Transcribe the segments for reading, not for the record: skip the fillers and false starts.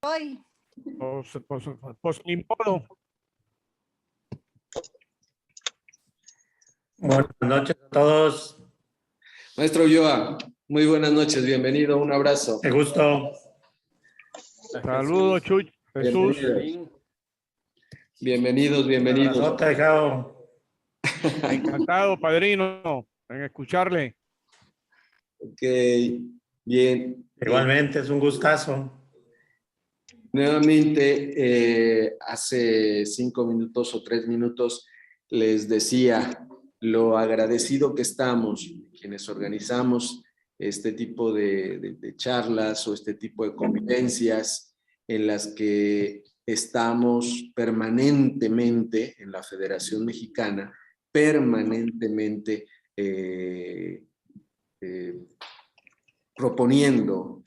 Hoy. Pues ni modo. Buenas noches a todos. Maestro Ulloa, muy buenas noches, bienvenido, un abrazo. Qué gusto. Saludos, Chuy. Jesús. Bienvenidos, bienvenidos. Abrazote, Jao. Encantado, padrino, en escucharle. Ok, bien. Igualmente, es un gustazo. Nuevamente, hace 5 minutos o 3 minutos les decía lo agradecido que estamos, quienes organizamos este tipo de charlas o este tipo de convivencias en las que estamos permanentemente en la Federación Mexicana, permanentemente proponiendo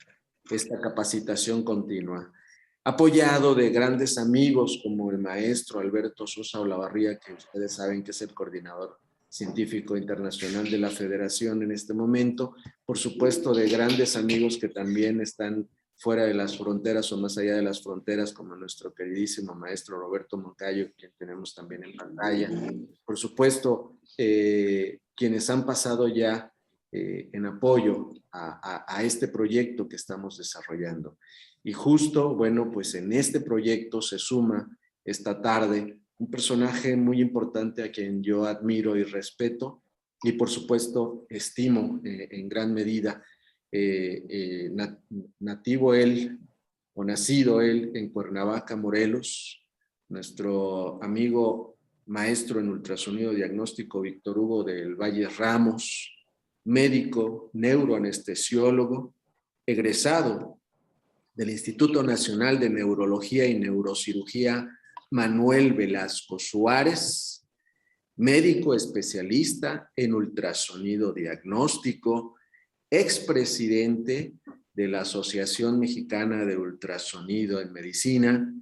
esta capacitación continua, apoyado de grandes amigos como el maestro Alberto Sosa Olavarría, que ustedes saben que es el coordinador científico internacional de la Federación en este momento, por supuesto de grandes amigos que también están fuera de las fronteras o más allá de las fronteras, como nuestro queridísimo maestro Roberto Moncayo, quien tenemos también en pantalla, por supuesto quienes han pasado ya en apoyo a este proyecto que estamos desarrollando. Y justo, bueno, pues en este proyecto se suma esta tarde un personaje muy importante a quien yo admiro y respeto y por supuesto estimo en gran medida, nativo él o nacido él en Cuernavaca, Morelos, nuestro amigo maestro en ultrasonido diagnóstico Víctor Hugo del Valle Ramos, médico, neuroanestesiólogo, egresado del Instituto Nacional de Neurología y Neurocirugía Manuel Velasco Suárez, médico especialista en ultrasonido diagnóstico, expresidente de la Asociación Mexicana de Ultrasonido en Medicina,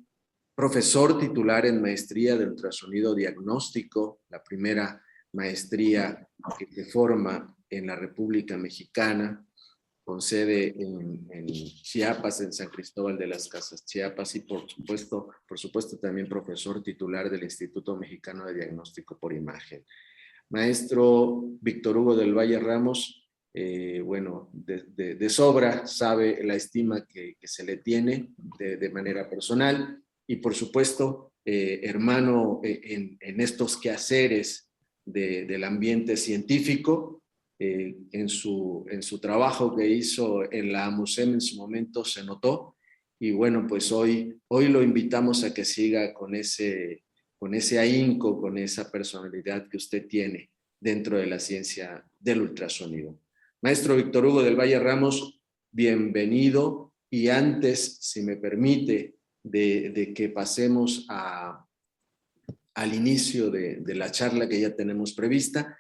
profesor titular en maestría de ultrasonido diagnóstico, la primera maestría que se forma en la República Mexicana, con sede en Chiapas, en San Cristóbal de las Casas, Chiapas, y por supuesto también profesor titular del Instituto Mexicano de Diagnóstico por Imagen. Maestro Víctor Hugo del Valle Ramos, bueno, de sobra sabe la estima que se le tiene de manera personal y por supuesto hermano en estos quehaceres del ambiente científico. En su trabajo que hizo en la AMUSEM en su momento se notó y bueno, pues hoy lo invitamos a que siga con ese ahínco, con esa personalidad que usted tiene dentro de la ciencia del ultrasonido. Maestro Víctor Hugo del Valle Ramos, bienvenido, y antes, si me permite, de que pasemos al inicio de la charla que ya tenemos prevista,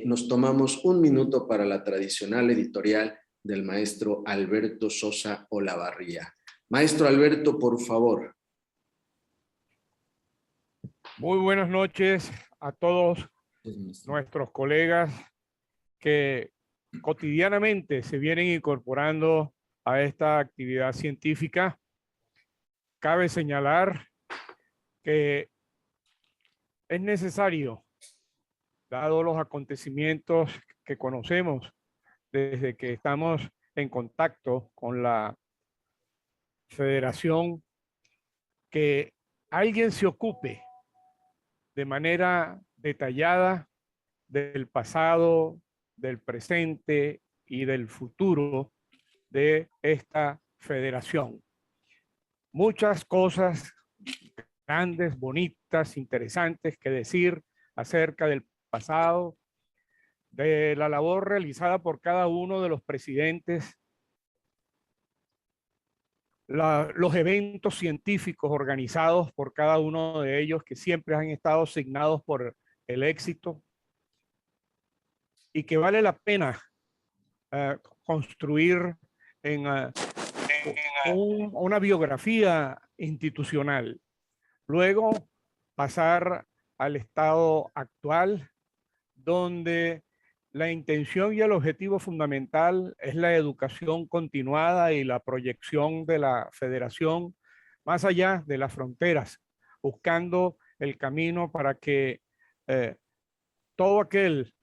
nos tomamos un minuto para la tradicional editorial del maestro Alberto Sosa Olavarría. Maestro Alberto, por favor. Muy buenas noches a todos nuestros colegas que cotidianamente se vienen incorporando a esta actividad científica. Cabe señalar que es necesario, dado los acontecimientos que conocemos desde que estamos en contacto con la Federación, que alguien se ocupe de manera detallada del pasado, del presente y del futuro de esta federación. Muchas cosas grandes, bonitas, interesantes que decir acerca del pasado, de la labor realizada por cada uno de los presidentes, los eventos científicos organizados por cada uno de ellos que siempre han estado asignados por el éxito y que vale la pena construir en una biografía institucional. Luego pasar al estado actual, donde la intención y el objetivo fundamental es la educación continuada y la proyección de la federación más allá de las fronteras, buscando el camino para que todo aquel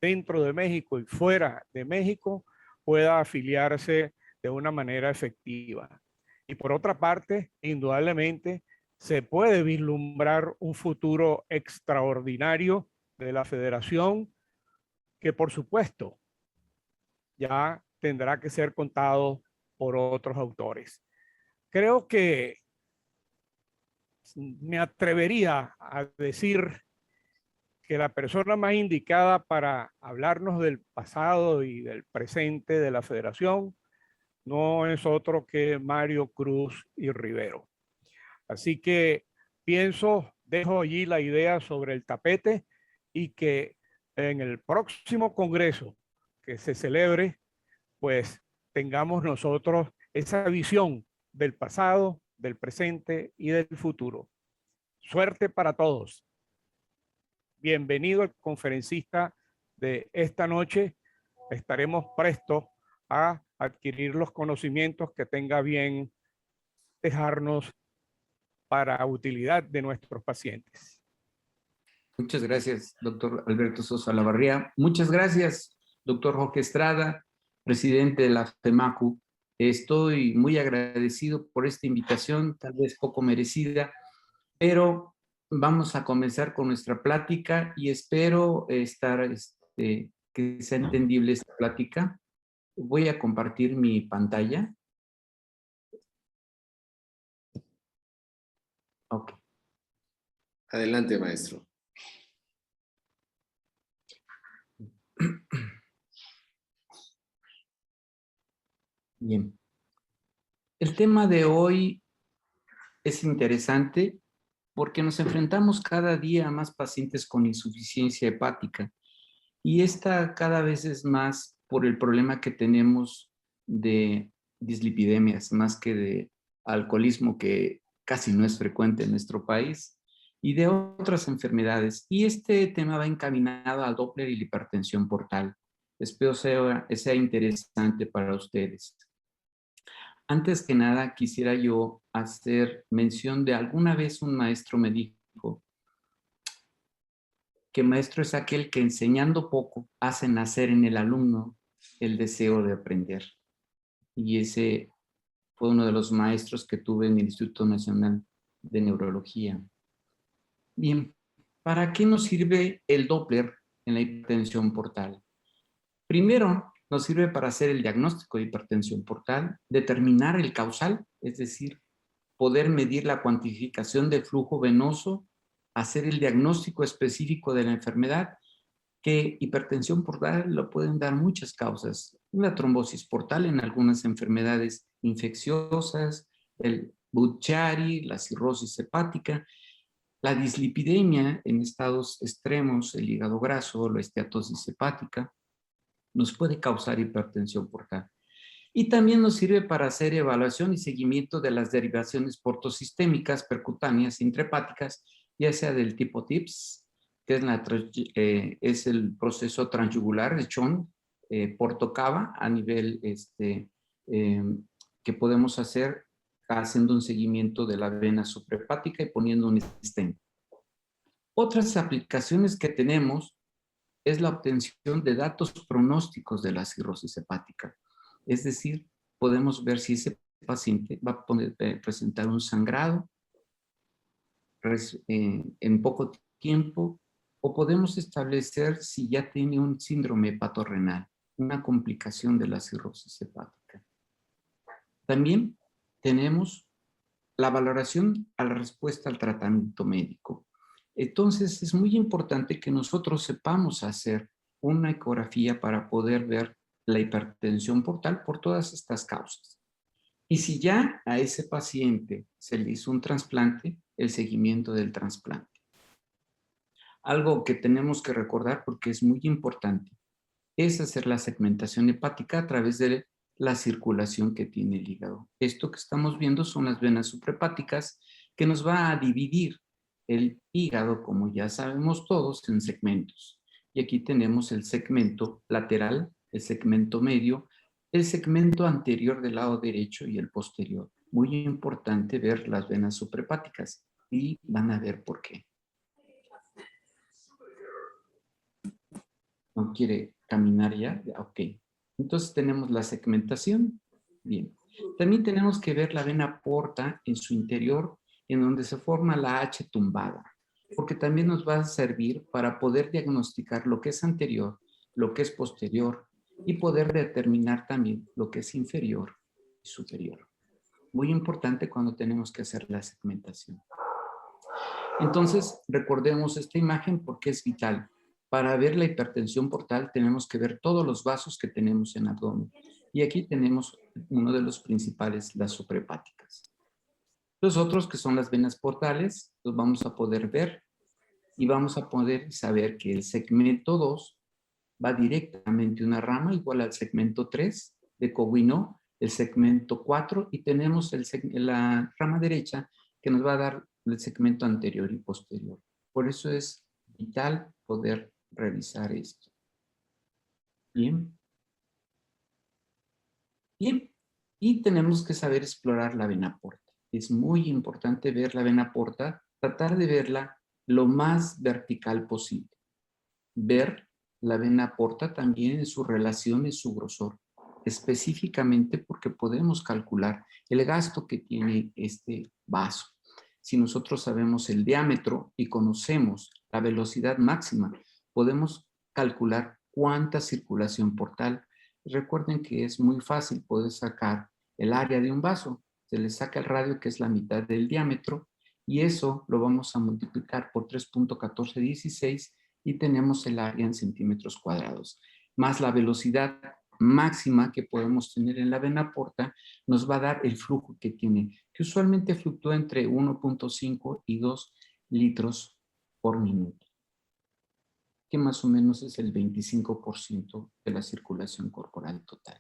dentro de México y fuera de México pueda afiliarse de una manera efectiva. Y por otra parte, indudablemente, se puede vislumbrar un futuro extraordinario de la federación que, por supuesto, ya tendrá que ser contado por otros autores. Creo que me atrevería a decir que la persona más indicada para hablarnos del pasado y del presente de la federación no es otro que Mario Cruz y Rivero. Así que dejo allí la idea sobre el tapete y que en el próximo congreso que se celebre, pues tengamos nosotros esa visión del pasado, del presente y del futuro. Suerte para todos. Bienvenido al conferencista de esta noche. Estaremos prestos a adquirir los conocimientos que tenga bien dejarnos para utilidad de nuestros pacientes. Muchas gracias, doctor Alberto Sosa Lavarría. Muchas gracias, doctor Jorge Estrada, presidente de la FEMACU. Estoy muy agradecido por esta invitación, tal vez poco merecida, pero vamos a comenzar con nuestra plática y espero que sea entendible esta plática. Voy a compartir mi pantalla. Ok. Adelante, maestro. Bien. El tema de hoy es interesante porque nos enfrentamos cada día a más pacientes con insuficiencia hepática y esta cada vez es más por el problema que tenemos de dislipidemias, más que de alcoholismo, que casi no es frecuente en nuestro país, y de otras enfermedades. Y este tema va encaminado al Doppler y la hipertensión portal. Espero sea interesante para ustedes. Antes que nada, quisiera yo hacer mención de alguna vez un maestro me dijo que maestro es aquel que enseñando poco hace nacer en el alumno el deseo de aprender. Y ese fue uno de los maestros que tuve en el Instituto Nacional de Neurología. Bien, ¿para qué nos sirve el Doppler en la hipertensión portal? Primero, nos sirve para hacer el diagnóstico de hipertensión portal, determinar el causal, es decir, poder medir la cuantificación de flujo venoso, hacer el diagnóstico específico de la enfermedad, que hipertensión portal lo pueden dar muchas causas. La trombosis portal en algunas enfermedades infecciosas, el Budd-Chiari, la cirrosis hepática, la dislipidemia en estados extremos, el hígado graso, la esteatosis hepática, nos puede causar hipertensión portal. Y también nos sirve para hacer evaluación y seguimiento de las derivaciones portosistémicas percutáneas intrahepáticas, ya sea del tipo TIPS, que es el proceso transyugular de Chon, portocava a nivel que podemos hacer haciendo un seguimiento de la vena suprahepática y poniendo un stent. Otras aplicaciones que tenemos es la obtención de datos pronósticos de la cirrosis hepática. Es decir, podemos ver si ese paciente va a presentar un sangrado en poco tiempo, o podemos establecer si ya tiene un síndrome hepatorrenal, una complicación de la cirrosis hepática. También tenemos la valoración a la respuesta al tratamiento médico. Entonces, es muy importante que nosotros sepamos hacer una ecografía para poder ver la hipertensión portal por todas estas causas. Y si ya a ese paciente se le hizo un trasplante, el seguimiento del trasplante. Algo que tenemos que recordar porque es muy importante es hacer la segmentación hepática a través de la circulación que tiene el hígado. Esto que estamos viendo son las venas suprahepáticas que nos va a dividir el hígado, como ya sabemos todos, en segmentos. Y aquí tenemos el segmento lateral, el segmento medio, el segmento anterior del lado derecho y el posterior. muy importante ver las venas suprahepáticas y van a ver por qué. ¿No quiere caminar ya? Ok. Entonces tenemos la segmentación. Bien. También tenemos que ver la vena porta en su interior, en donde se forma la H tumbada, porque también nos va a servir para poder diagnosticar lo que es anterior, lo que es posterior y poder determinar también lo que es inferior y superior. Muy importante cuando tenemos que hacer la segmentación. Entonces, recordemos esta imagen porque es vital. Para ver la hipertensión portal tenemos que ver todos los vasos que tenemos en el abdomen. Y aquí tenemos uno de los principales, las suprahepáticas. Los otros, que son las venas portales, los vamos a poder ver y vamos a poder saber que el segmento 2 va directamente una rama igual al segmento 3 de Cowinou, el segmento 4 y tenemos la rama derecha que nos va a dar el segmento anterior y posterior. Por eso es vital poder revisar esto. Bien. Bien. Y tenemos que saber explorar la vena porta. Es muy importante ver la vena porta, tratar de verla lo más vertical posible. Ver la vena porta también en su relación, en su grosor, específicamente porque podemos calcular el gasto que tiene este vaso. Si nosotros sabemos el diámetro y conocemos la velocidad máxima, podemos calcular cuánta circulación portal. Recuerden que es muy fácil poder sacar el área de un vaso. Se le saca el radio, que es la mitad del diámetro, y eso lo vamos a multiplicar por 3.1416 y tenemos el área en centímetros cuadrados. Más la velocidad máxima que podemos tener en la vena porta nos va a dar el flujo que tiene, que usualmente fluctúa entre 1.5 y 2 litros por minuto, que más o menos es el 25% de la circulación corporal total.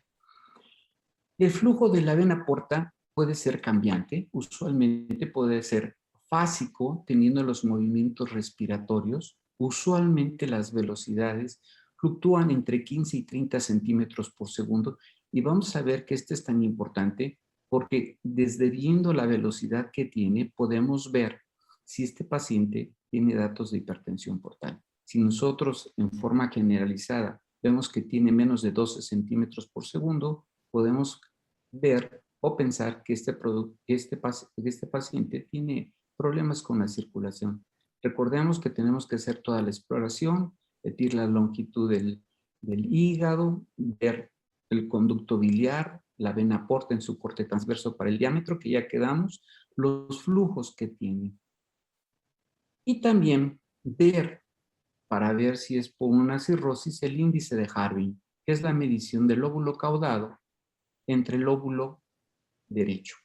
El flujo de la vena porta puede ser cambiante, usualmente puede ser fásico, teniendo los movimientos respiratorios. Usualmente las velocidades fluctúan entre 15 y 30 centímetros por segundo y vamos a ver que este es tan importante porque desde viendo la velocidad que tiene podemos ver si este paciente tiene datos de hipertensión portal. Si nosotros en forma generalizada vemos que tiene menos de 12 centímetros por segundo, podemos ver o pensar que este paciente tiene problemas con la circulación. Recordemos que tenemos que hacer toda la exploración, medir la longitud del hígado, ver el conducto biliar, la vena porta en su corte transverso para el diámetro, que ya quedamos, los flujos que tiene. Y también ver, para ver si es por una cirrosis, el índice de Harbin, que es la medición del lóbulo caudado entre el lóbulo derecho.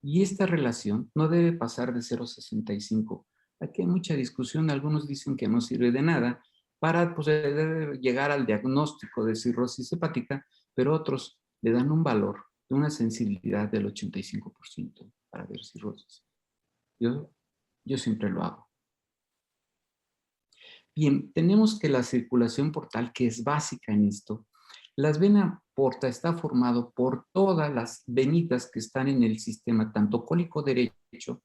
Y esta relación no debe pasar de 0,65. Aquí hay mucha discusión, algunos dicen que no sirve de nada para poder llegar al diagnóstico de cirrosis hepática, pero otros le dan un valor de una sensibilidad del 85% para ver cirrosis. Yo siempre lo hago. Bien, tenemos que la circulación portal, que es básica en esto, las venas porta está formado por todas las venitas que están en el sistema, tanto cólico derecho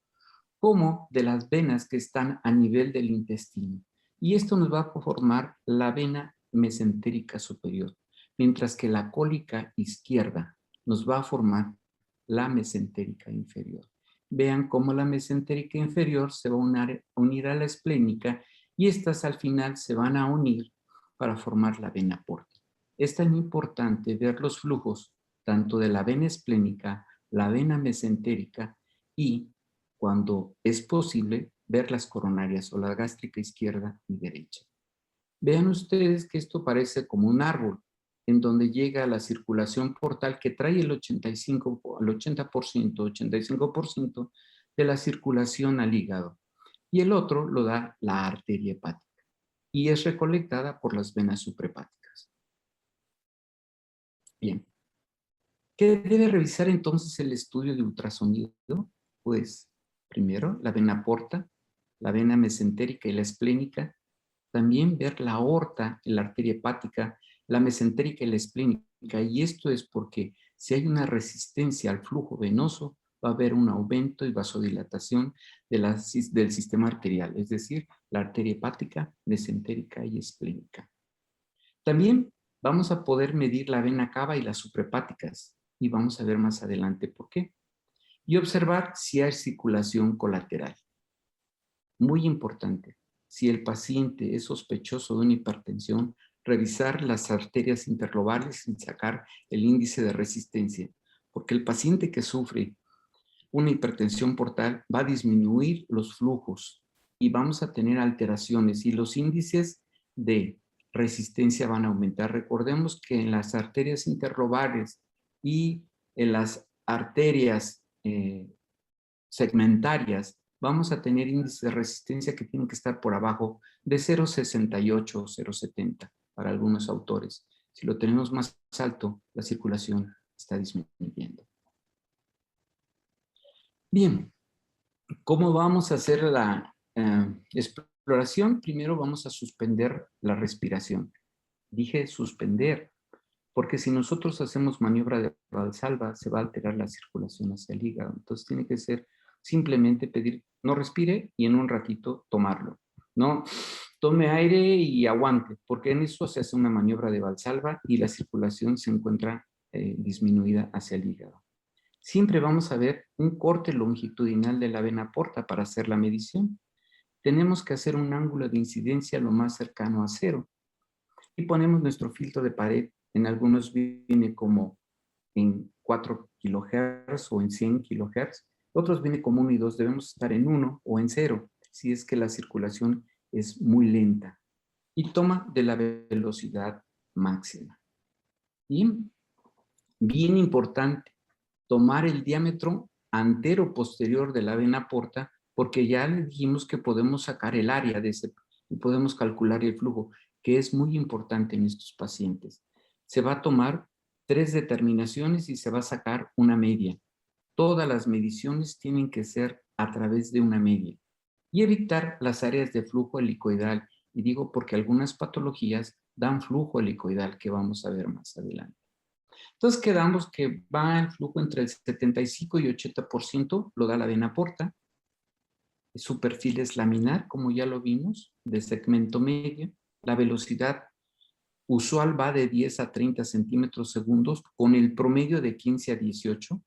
como de las venas que están a nivel del intestino. Y esto nos va a formar la vena mesentérica superior, mientras que la cólica izquierda nos va a formar la mesentérica inferior. Vean cómo la mesentérica inferior se va a unir a la esplénica y estas al final se van a unir para formar la vena porta. Es tan importante ver los flujos tanto de la vena esplénica, la vena mesentérica y, cuando es posible, ver las coronarias o la gástrica izquierda y derecha. Vean ustedes que esto parece como un árbol en donde llega la circulación portal que trae el 85% de la circulación al hígado y el otro lo da la arteria hepática y es recolectada por las venas suprahepáticas. Bien. ¿Qué debe revisar entonces el estudio de ultrasonido? Pues, primero, la vena porta, la vena mesentérica y la esplénica. También ver la aorta, la arteria hepática, la mesentérica y la esplénica. Y esto es porque si hay una resistencia al flujo venoso, va a haber un aumento y vasodilatación del sistema arterial, es decir, la arteria hepática, mesentérica y esplénica. También vamos a poder medir la vena cava y las suprahepáticas, y vamos a ver más adelante por qué. Y observar si hay circulación colateral. Muy importante, si el paciente es sospechoso de una hipertensión, revisar las arterias interlobales y sacar el índice de resistencia, porque el paciente que sufre una hipertensión portal va a disminuir los flujos y vamos a tener alteraciones y los índices de resistencia van a aumentar. Recordemos que en las arterias interlobales y en las arterias segmentarias vamos a tener índices de resistencia que tienen que estar por abajo de 0,68 o 0,70 para algunos autores. Si lo tenemos más alto, la circulación está disminuyendo. Bien, ¿cómo vamos a hacer la exploración? Primero vamos a suspender la respiración. Dije suspender, porque si nosotros hacemos maniobra de Valsalva, se va a alterar la circulación hacia el hígado. Entonces tiene que ser simplemente pedir, no respire y en un ratito tomarlo. No tome aire y aguante, porque en eso se hace una maniobra de Valsalva y la circulación se encuentra disminuida hacia el hígado. Siempre vamos a ver un corte longitudinal de la vena porta para hacer la medición. Tenemos que hacer un ángulo de incidencia lo más cercano a 0. Y ponemos nuestro filtro de pared. En algunos viene como en 4 kHz o en 100 kHz. Otros viene como 1 y 2. Debemos estar en 1 o en 0 si es que la circulación es muy lenta. Y toma de la velocidad máxima. Y bien importante, tomar el diámetro antero-posterior de la vena porta, porque ya le dijimos que podemos sacar el área de ese y podemos calcular el flujo, que es muy importante en estos pacientes. Se va a tomar 3 determinaciones y se va a sacar una media. Todas las mediciones tienen que ser a través de una media. Y evitar las áreas de flujo helicoidal. Y digo porque algunas patologías dan flujo helicoidal que vamos a ver más adelante. Entonces quedamos que va el flujo entre el 75 y 80%, lo da la vena porta. Su perfil es laminar, como ya lo vimos, de segmento medio. La velocidad usual va de 10 a 30 centímetros segundos, con el promedio de 15 a 18,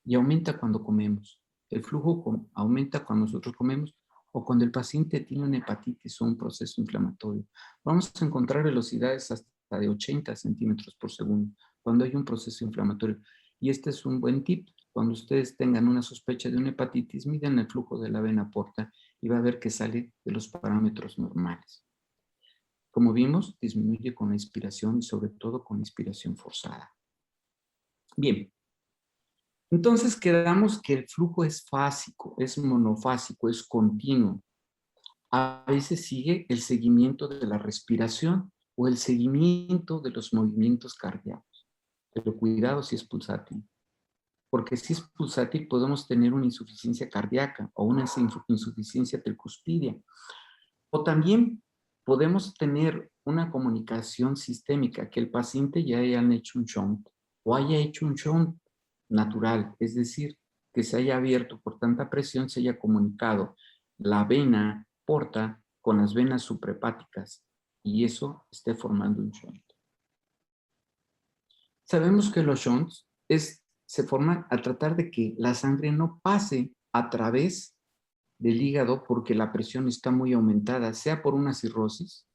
y aumenta cuando comemos. El flujo aumenta cuando nosotros comemos o cuando el paciente tiene una hepatitis o un proceso inflamatorio. Vamos a encontrar velocidades hasta de 80 centímetros por segundo cuando hay un proceso inflamatorio. Y este es un buen tip. Cuando ustedes tengan una sospecha de una hepatitis, midan el flujo de la vena porta y va a ver que sale de los parámetros normales. Como vimos, disminuye con la inspiración y sobre todo con la inspiración forzada. Bien. Entonces quedamos que el flujo es fásico, es monofásico, es continuo. A veces sigue el seguimiento de la respiración o el seguimiento de los movimientos cardíacos. Pero cuidado si es pulsátil. Porque si es pulsátil podemos tener una insuficiencia cardíaca o una insuficiencia tricuspidia. O también podemos tener una comunicación sistémica, que el paciente ya hayan hecho un shunt o haya hecho un shunt natural, es decir, que se haya abierto por tanta presión, se haya comunicado la vena porta con las venas suprahepáticas y eso esté formando un shunt. Sabemos que los shunts se forman al tratar de que la sangre no pase a través del hígado porque la presión está muy aumentada, sea por una cirrosis,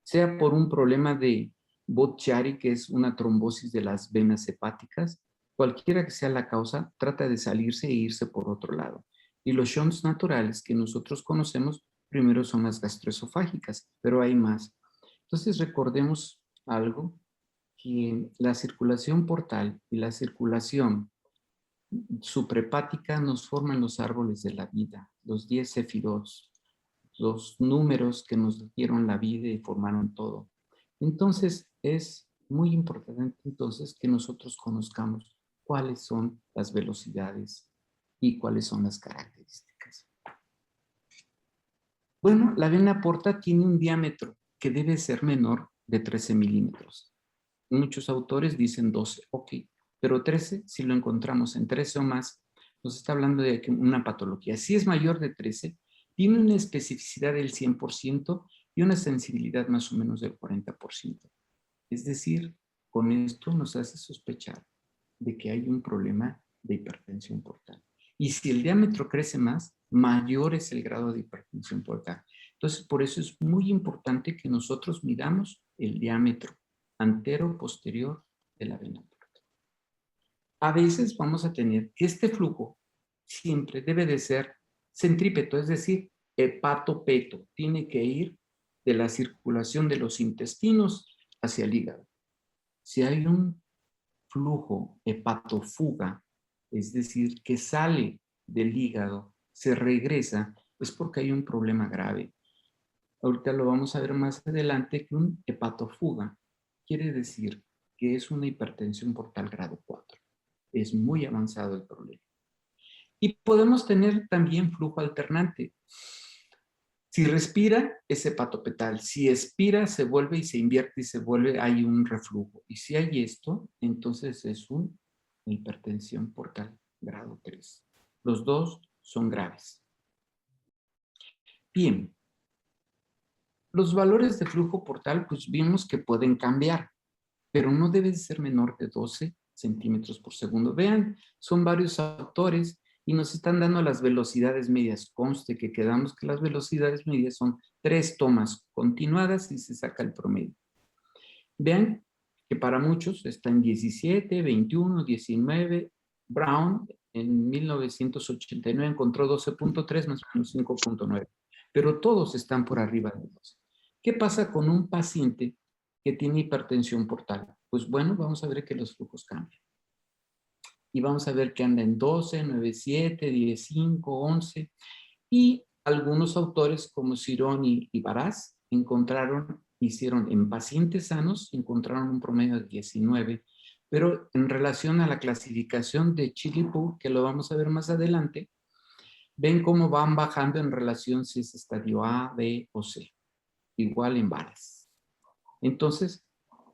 sea por un problema de Budd-Chiari, que es una trombosis de las venas hepáticas. Cualquiera que sea la causa, trata de salirse e irse por otro lado. Y los shunts naturales que nosotros conocemos, primero son las gastroesofágicas, pero hay más. Entonces recordemos algo, que la circulación portal y la circulación suprahepática nos forman los árboles de la vida, los 10 sefirot, los números que nos dieron la vida y formaron todo. Entonces es muy importante entonces que nosotros conozcamos cuáles son las velocidades y cuáles son las características. Bueno, la vena porta tiene un diámetro que debe ser menor de 13 milímetros. Muchos autores dicen 12, ok, pero 13, si lo encontramos en 13 o más, nos está hablando de que una patología. Si es mayor de 13, tiene una especificidad del 100% y una sensibilidad más o menos del 40%. Es decir, con esto nos hace sospechar de que hay un problema de hipertensión portal. Y si el diámetro crece más, mayor es el grado de hipertensión portal. Entonces, por eso es muy importante que nosotros midamos el diámetro antero-posterior de la vena portal. A veces vamos a tener que este flujo siempre debe de ser centrípeto, es decir, hepatopeto. Tiene que ir de la circulación de los intestinos hacia el hígado. Si hay un flujo hepatofuga, es decir, que sale del hígado, se regresa, es porque hay un problema grave. Ahorita lo vamos a ver más adelante, que un hepatofuga quiere decir que es una hipertensión portal grado 4. Es muy avanzado el problema. Y podemos tener también flujo alternante. Si respira, es hepatopetal. Si expira, se vuelve y se invierte y se vuelve, hay un reflujo. Y si hay esto, entonces es una hipertensión portal grado 3. Los dos son graves. Bien. Los valores de flujo portal, pues vimos que pueden cambiar, pero no debe ser menor de 12 centímetros por segundo. Vean, son varios autores y nos están dando las velocidades medias. Conste que quedamos que las velocidades medias son 3 tomas continuadas y se saca el promedio. Vean que para muchos está en 17, 21, 19. Brown en 1989 encontró 12.3 más o menos 5.9. Pero todos están por arriba de 12. ¿Qué pasa con un paciente que tiene hipertensión portal? Pues bueno, vamos a ver que los flujos cambian. Y vamos a ver que anda en 12, 9.7, 10.5, 11. Y algunos autores como Cirón y Baraz hicieron en pacientes sanos, encontraron un promedio de 19. Pero en relación a la clasificación de Chili-Pou, que lo vamos a ver más adelante, ven cómo van bajando en relación si es estadio A, B o C. Igual en Baraz. Entonces,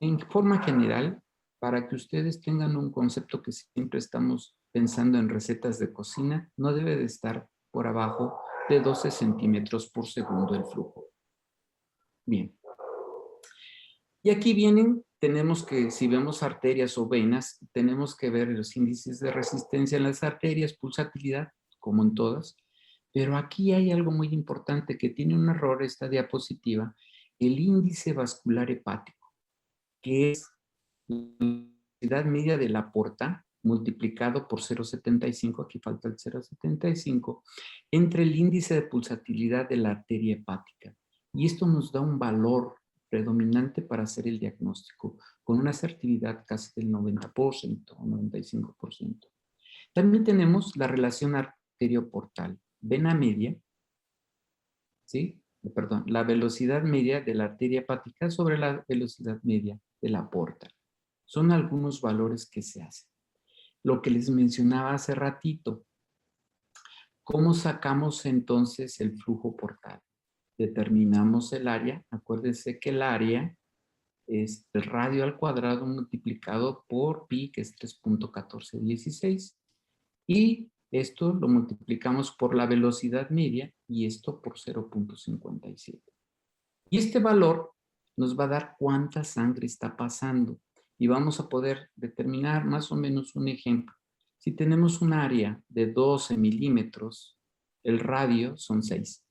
en forma general, para que ustedes tengan un concepto que siempre estamos pensando en recetas de cocina, no debe de estar por abajo de 12 centímetros por segundo el flujo. Bien. Y aquí tenemos que, si vemos arterias o venas, tenemos que ver los índices de resistencia en las arterias, pulsatilidad, como en todas. Pero aquí hay algo muy importante que tiene un error esta diapositiva, el índice vascular hepático, que es la velocidad media de la porta multiplicado por 0,75, aquí falta el 0,75, entre el índice de pulsatilidad de la arteria hepática. Y esto nos da un valor predominante para hacer el diagnóstico, con una asertividad casi del 90% o 95%. También tenemos la relación arterioportal, vena media, ¿sí? Perdón, la velocidad media de la arteria hepática sobre la velocidad media de la porta. Son algunos valores que se hacen. Lo que les mencionaba hace ratito, ¿cómo sacamos entonces el flujo portal? Determinamos el área. Acuérdense que el área es el radio al cuadrado multiplicado por pi, que es 3.1416. Y esto lo multiplicamos por la velocidad media y esto por 0.57. Y este valor nos va a dar cuánta sangre está pasando. Y vamos a poder determinar más o menos un ejemplo. Si tenemos un área de 12 milímetros, el radio son 6.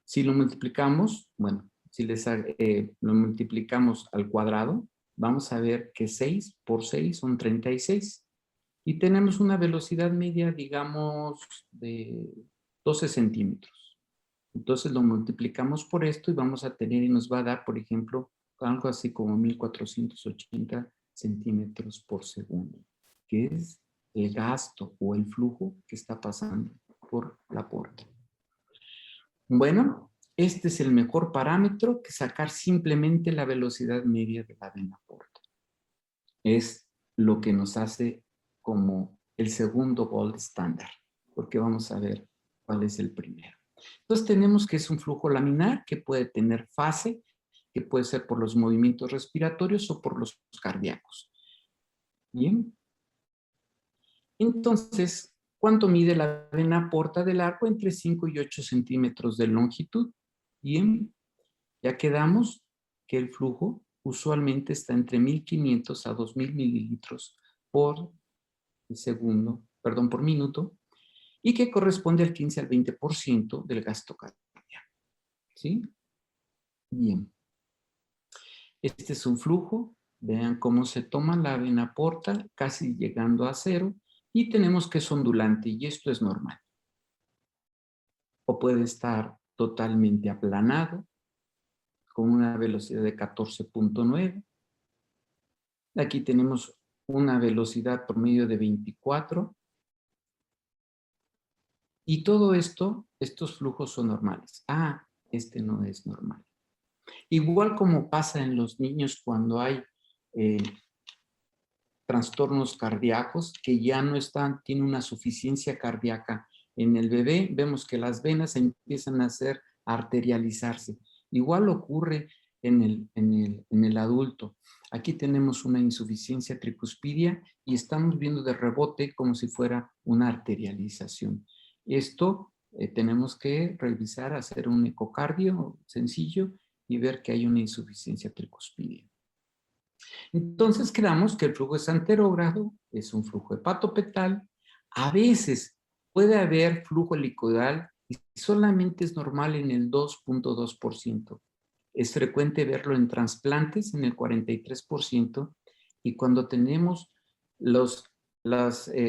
Si lo multiplicamos, bueno, si lo multiplicamos al cuadrado, vamos a ver que 6 por 6 son 36. Y tenemos una velocidad media, digamos, de 12 centímetros. Entonces lo multiplicamos por esto y vamos a tener, y nos va a dar, por ejemplo, algo así como 1480 centímetros por segundo, que es el gasto o el flujo que está pasando por la porta. Bueno, este es el mejor parámetro que sacar simplemente la velocidad media de la vena porta. Es lo que nos hace como el segundo gold standard, porque vamos a ver cuál es el primero. Entonces tenemos que es un flujo laminar que puede tener fase, que puede ser por los movimientos respiratorios o por los cardíacos. Bien, Entonces, ¿cuánto mide la vena porta del arco? Entre 5 y 8 centímetros de longitud. Bien, ya quedamos que el flujo usualmente está entre 1500 a 2000 mililitros por segundo, perdón, por minuto, y que corresponde al 15 al 20% del gasto cardíaco. ¿Sí? Bien. Este es un flujo. Vean cómo se toma la vena porta, casi llegando a cero, y tenemos que es ondulante, y esto es normal. O puede estar totalmente aplanado, con una velocidad de 14.9. Aquí tenemos una velocidad promedio de 24. Y todo esto, estos flujos son normales. Ah, este no es normal. Igual como pasa en los niños cuando hay trastornos cardíacos que ya no están, tiene una suficiencia cardíaca en el bebé, vemos que las venas empiezan a arterializarse. Igual ocurre en el adulto. Aquí tenemos una insuficiencia tricuspidia y estamos viendo de rebote como si fuera una arterialización. Esto tenemos que revisar, hacer un ecocardio sencillo y ver que hay una insuficiencia tricuspidia. Entonces quedamos que el flujo es anterógrado, es un flujo hepatopetal. A veces puede haber flujo helicoidal y solamente es normal en el 2.2%. Es frecuente verlo en trasplantes en el 43% y cuando tenemos los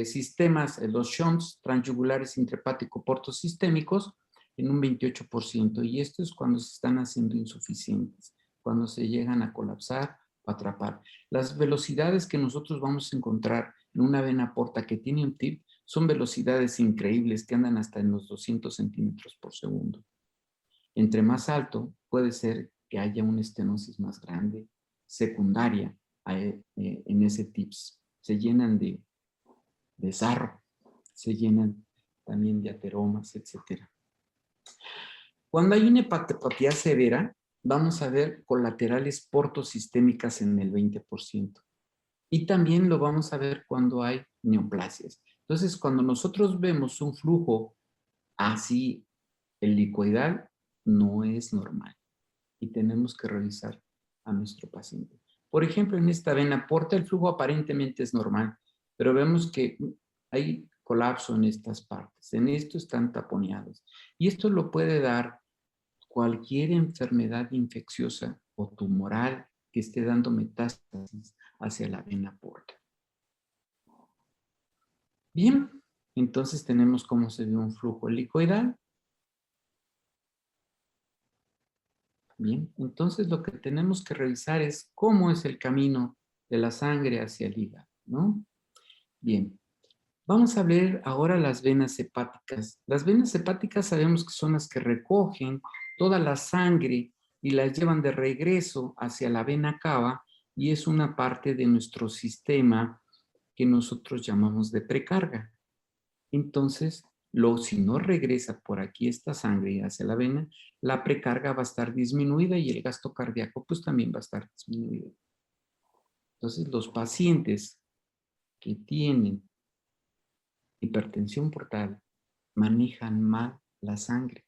sistemas, los shunts transyugulares intrahepático-portosistémicos en un 28%, y esto es cuando se están haciendo insuficientes, cuando se llegan a colapsar o atrapar. Las velocidades que nosotros vamos a encontrar en una vena porta que tiene un TIP son velocidades increíbles que andan hasta en los 200 centímetros por segundo. Entre más alto, puede ser que haya una estenosis más grande, secundaria en ese TIPS. Se llenan de sarro, se llenan también de ateromas, etc. Cuando hay una hepatopatía severa, vamos a ver colaterales portosistémicas en el 20%. Y también lo vamos a ver cuando hay neoplasias. Entonces, cuando nosotros vemos un flujo así helicoidal, no es normal. Y tenemos que revisar a nuestro paciente. Por ejemplo, en esta vena porta el flujo aparentemente es normal, pero vemos que hay colapso en estas partes. En esto están taponeados. Y esto lo puede dar cualquier enfermedad infecciosa o tumoral que esté dando metástasis hacia la vena porta. Bien, entonces tenemos cómo se ve un flujo helicoidal. Bien, entonces lo que tenemos que revisar es cómo es el camino de la sangre hacia el hígado, ¿no? Bien, vamos a ver ahora las venas hepáticas. Las venas hepáticas sabemos que son las que recogen toda la sangre y la llevan de regreso hacia la vena cava, y es una parte de nuestro sistema que nosotros llamamos de precarga. Entonces, si no regresa por aquí esta sangre hacia la vena, la precarga va a estar disminuida y el gasto cardíaco pues también va a estar disminuido. Entonces, los pacientes que tienen hipertensión portal manejan mal la sangre.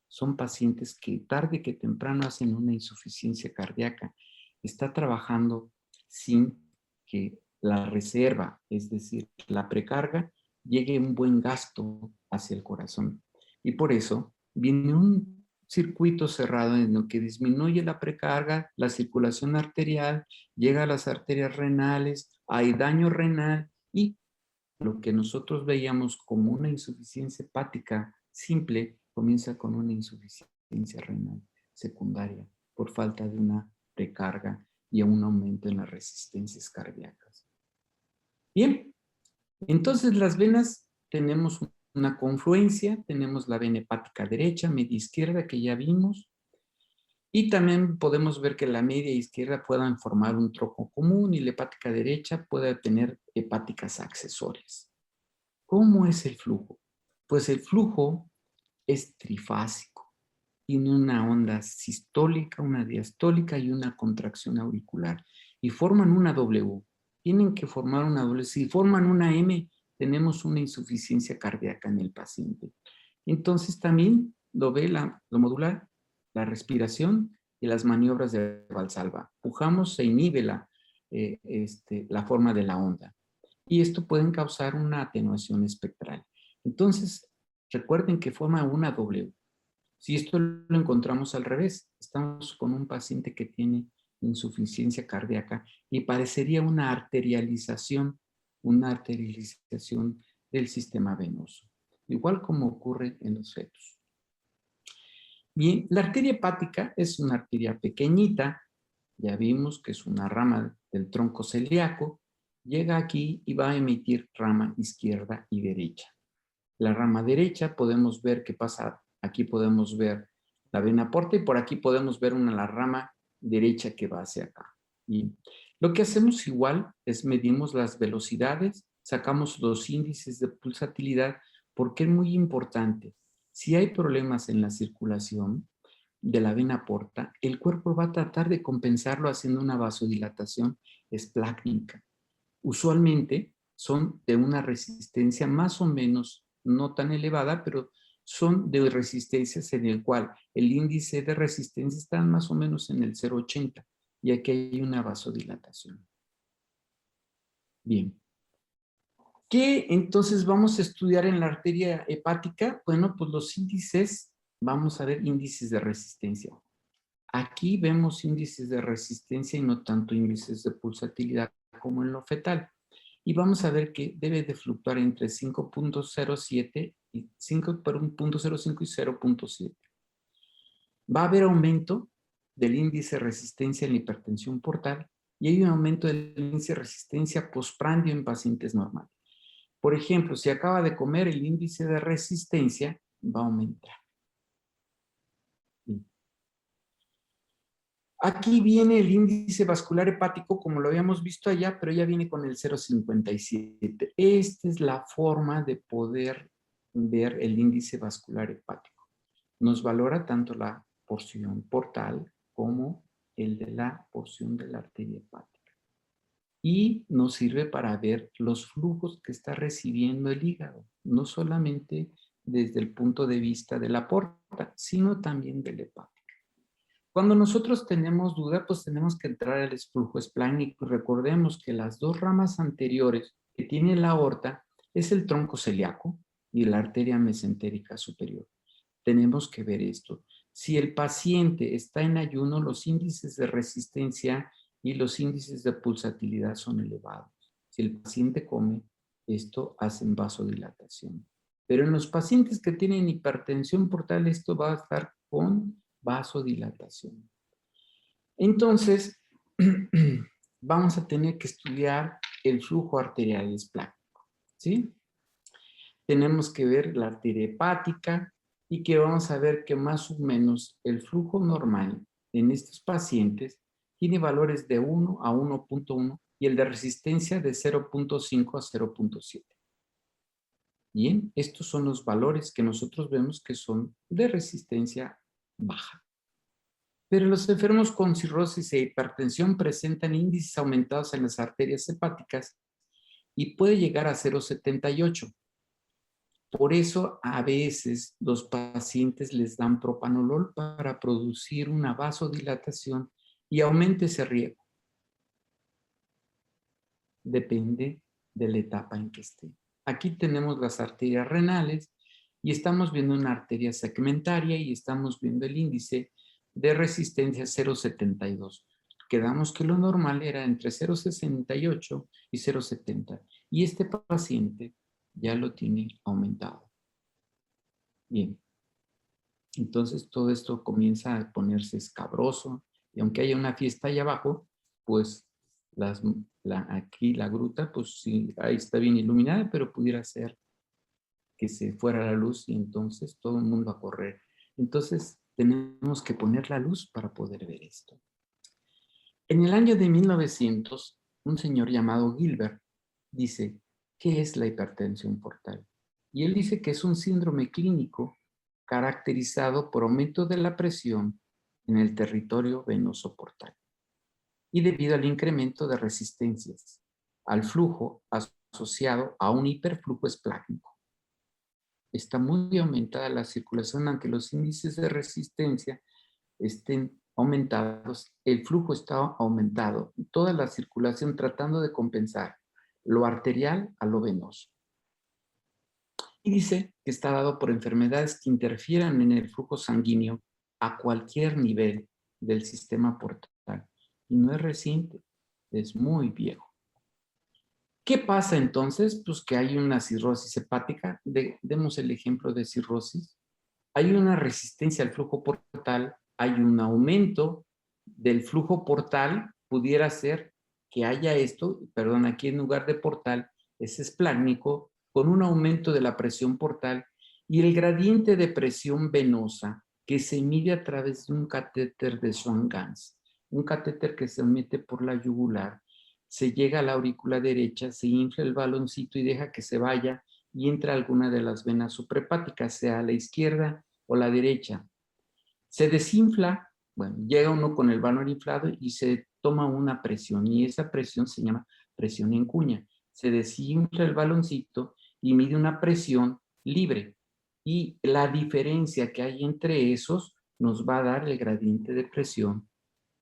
Son pacientes que tarde que temprano hacen una insuficiencia cardíaca. Está trabajando sin que la reserva, es decir, la precarga, llegue un buen gasto hacia el corazón. Y por eso viene un circuito cerrado en el que disminuye la precarga, la circulación arterial, llega a las arterias renales, hay daño renal y lo que nosotros veíamos como una insuficiencia hepática simple comienza con una insuficiencia renal secundaria por falta de una precarga y un aumento en las resistencias cardíacas. Bien, entonces las venas tenemos una confluencia, tenemos la vena hepática derecha, media izquierda que ya vimos, y también podemos ver que la media izquierda puedan formar un tronco común y la hepática derecha puede tener hepáticas accesorias. ¿Cómo es el flujo? Pues el flujo es trifásico. Tiene una onda sistólica, una diastólica y una contracción auricular. Y forman una W. Tienen que formar una W. Si forman una M, tenemos una insuficiencia cardíaca en el paciente. Entonces también lo ve lo modular, la respiración y las maniobras de Valsalva. Pujamos, se inhibe la forma de la onda. Y esto puede causar una atenuación espectral. Entonces, recuerden que forma una W. Si esto lo encontramos al revés, estamos con un paciente que tiene insuficiencia cardíaca y parecería una arterialización del sistema venoso, igual como ocurre en los fetos. Bien, la arteria hepática es una arteria pequeñita, ya vimos que es una rama del tronco celíaco, llega aquí y va a emitir rama izquierda y derecha. La rama derecha podemos ver qué pasa, aquí podemos ver la vena porta y por aquí podemos ver la rama derecha que va hacia acá. Y lo que hacemos igual es medimos las velocidades, sacamos los índices de pulsatilidad porque es muy importante. Si hay problemas en la circulación de la vena porta, el cuerpo va a tratar de compensarlo haciendo una vasodilatación esplácnica. Usualmente son de una resistencia más o menos no tan elevada, pero son de resistencias en el cual el índice de resistencia está más o menos en el 0,80 y aquí hay una vasodilatación. Bien. ¿Qué entonces vamos a estudiar en la arteria hepática? Bueno, pues los índices, vamos a ver índices de resistencia. Aquí vemos índices de resistencia y no tanto índices de pulsatilidad como en lo fetal. Y vamos a ver que debe de fluctuar entre 5.07 y 5.05 y 0.7. Va a haber aumento del índice de resistencia en la hipertensión portal y hay un aumento del índice de resistencia postprandio en pacientes normales. Por ejemplo, si acaba de comer, el índice de resistencia va a aumentar. Aquí viene el índice vascular hepático, como lo habíamos visto allá, pero ya viene con el 0,57. Esta es la forma de poder ver el índice vascular hepático. Nos valora tanto la porción portal como el de la porción de la arteria hepática. Y nos sirve para ver los flujos que está recibiendo el hígado, no solamente desde el punto de vista de la porta, sino también del hepático. Cuando nosotros tenemos duda, pues tenemos que entrar al flujo esplácnico. Recordemos que las dos ramas anteriores que tiene la aorta es el tronco celíaco y la arteria mesentérica superior. Tenemos que ver esto. Si el paciente está en ayuno, los índices de resistencia y los índices de pulsatilidad son elevados. Si el paciente come, esto hace vasodilatación. Pero en los pacientes que tienen hipertensión portal, esto va a estar con vasodilatación. Entonces, vamos a tener que estudiar el flujo arterial esplácnico, ¿sí? Tenemos que ver la arteria hepática y que vamos a ver que más o menos el flujo normal en estos pacientes tiene valores de 1 a 1.1 y el de resistencia de 0.5 a 0.7. Bien, estos son los valores que nosotros vemos que son de resistencia baja. Pero los enfermos con cirrosis e hipertensión presentan índices aumentados en las arterias hepáticas y puede llegar a 0.78. Por eso a veces los pacientes les dan propanolol para producir una vasodilatación y aumente ese riesgo. Depende de la etapa en que esté. Aquí tenemos las arterias renales y estamos viendo una arteria segmentaria y estamos viendo el índice de resistencia 0.72. Quedamos que lo normal era entre 0.68 y 0.70 y este paciente ya lo tiene aumentado. Bien, entonces todo esto comienza a ponerse escabroso y aunque haya una fiesta allá abajo, pues aquí la gruta, pues sí, ahí está bien iluminada, pero pudiera ser que se fuera la luz y entonces todo el mundo a correr. Entonces tenemos que poner la luz para poder ver esto. En el año de 1900, un señor llamado Gilbert dice, ¿qué es la hipertensión portal? Y él dice que es un síndrome clínico caracterizado por aumento de la presión en el territorio venoso portal y debido al incremento de resistencias al flujo asociado a un hiperflujo esplácnico. Está muy aumentada la circulación, aunque los índices de resistencia estén aumentados, el flujo está aumentado, toda la circulación tratando de compensar lo arterial a lo venoso. Y dice que está dado por enfermedades que interfieran en el flujo sanguíneo a cualquier nivel del sistema portal. Y no es reciente, es muy viejo. ¿Qué pasa entonces? Pues que hay una cirrosis hepática. Demos el ejemplo de cirrosis. Hay una resistencia al flujo portal, hay un aumento del flujo portal, pudiera ser que haya esto, perdón, aquí en lugar de portal es esplácnico, con un aumento de la presión portal y el gradiente de presión venosa que se mide a través de un catéter de Swan-Ganz, un catéter que se mete por la yugular, se llega a la aurícula derecha, se infla el baloncito y deja que se vaya y entra alguna de las venas suprahepáticas, sea a la izquierda o la derecha. Se desinfla, bueno, llega uno con el balón inflado y se toma una presión y esa presión se llama presión en cuña. Se desinfla el baloncito y mide una presión libre y la diferencia que hay entre esos nos va a dar el gradiente de presión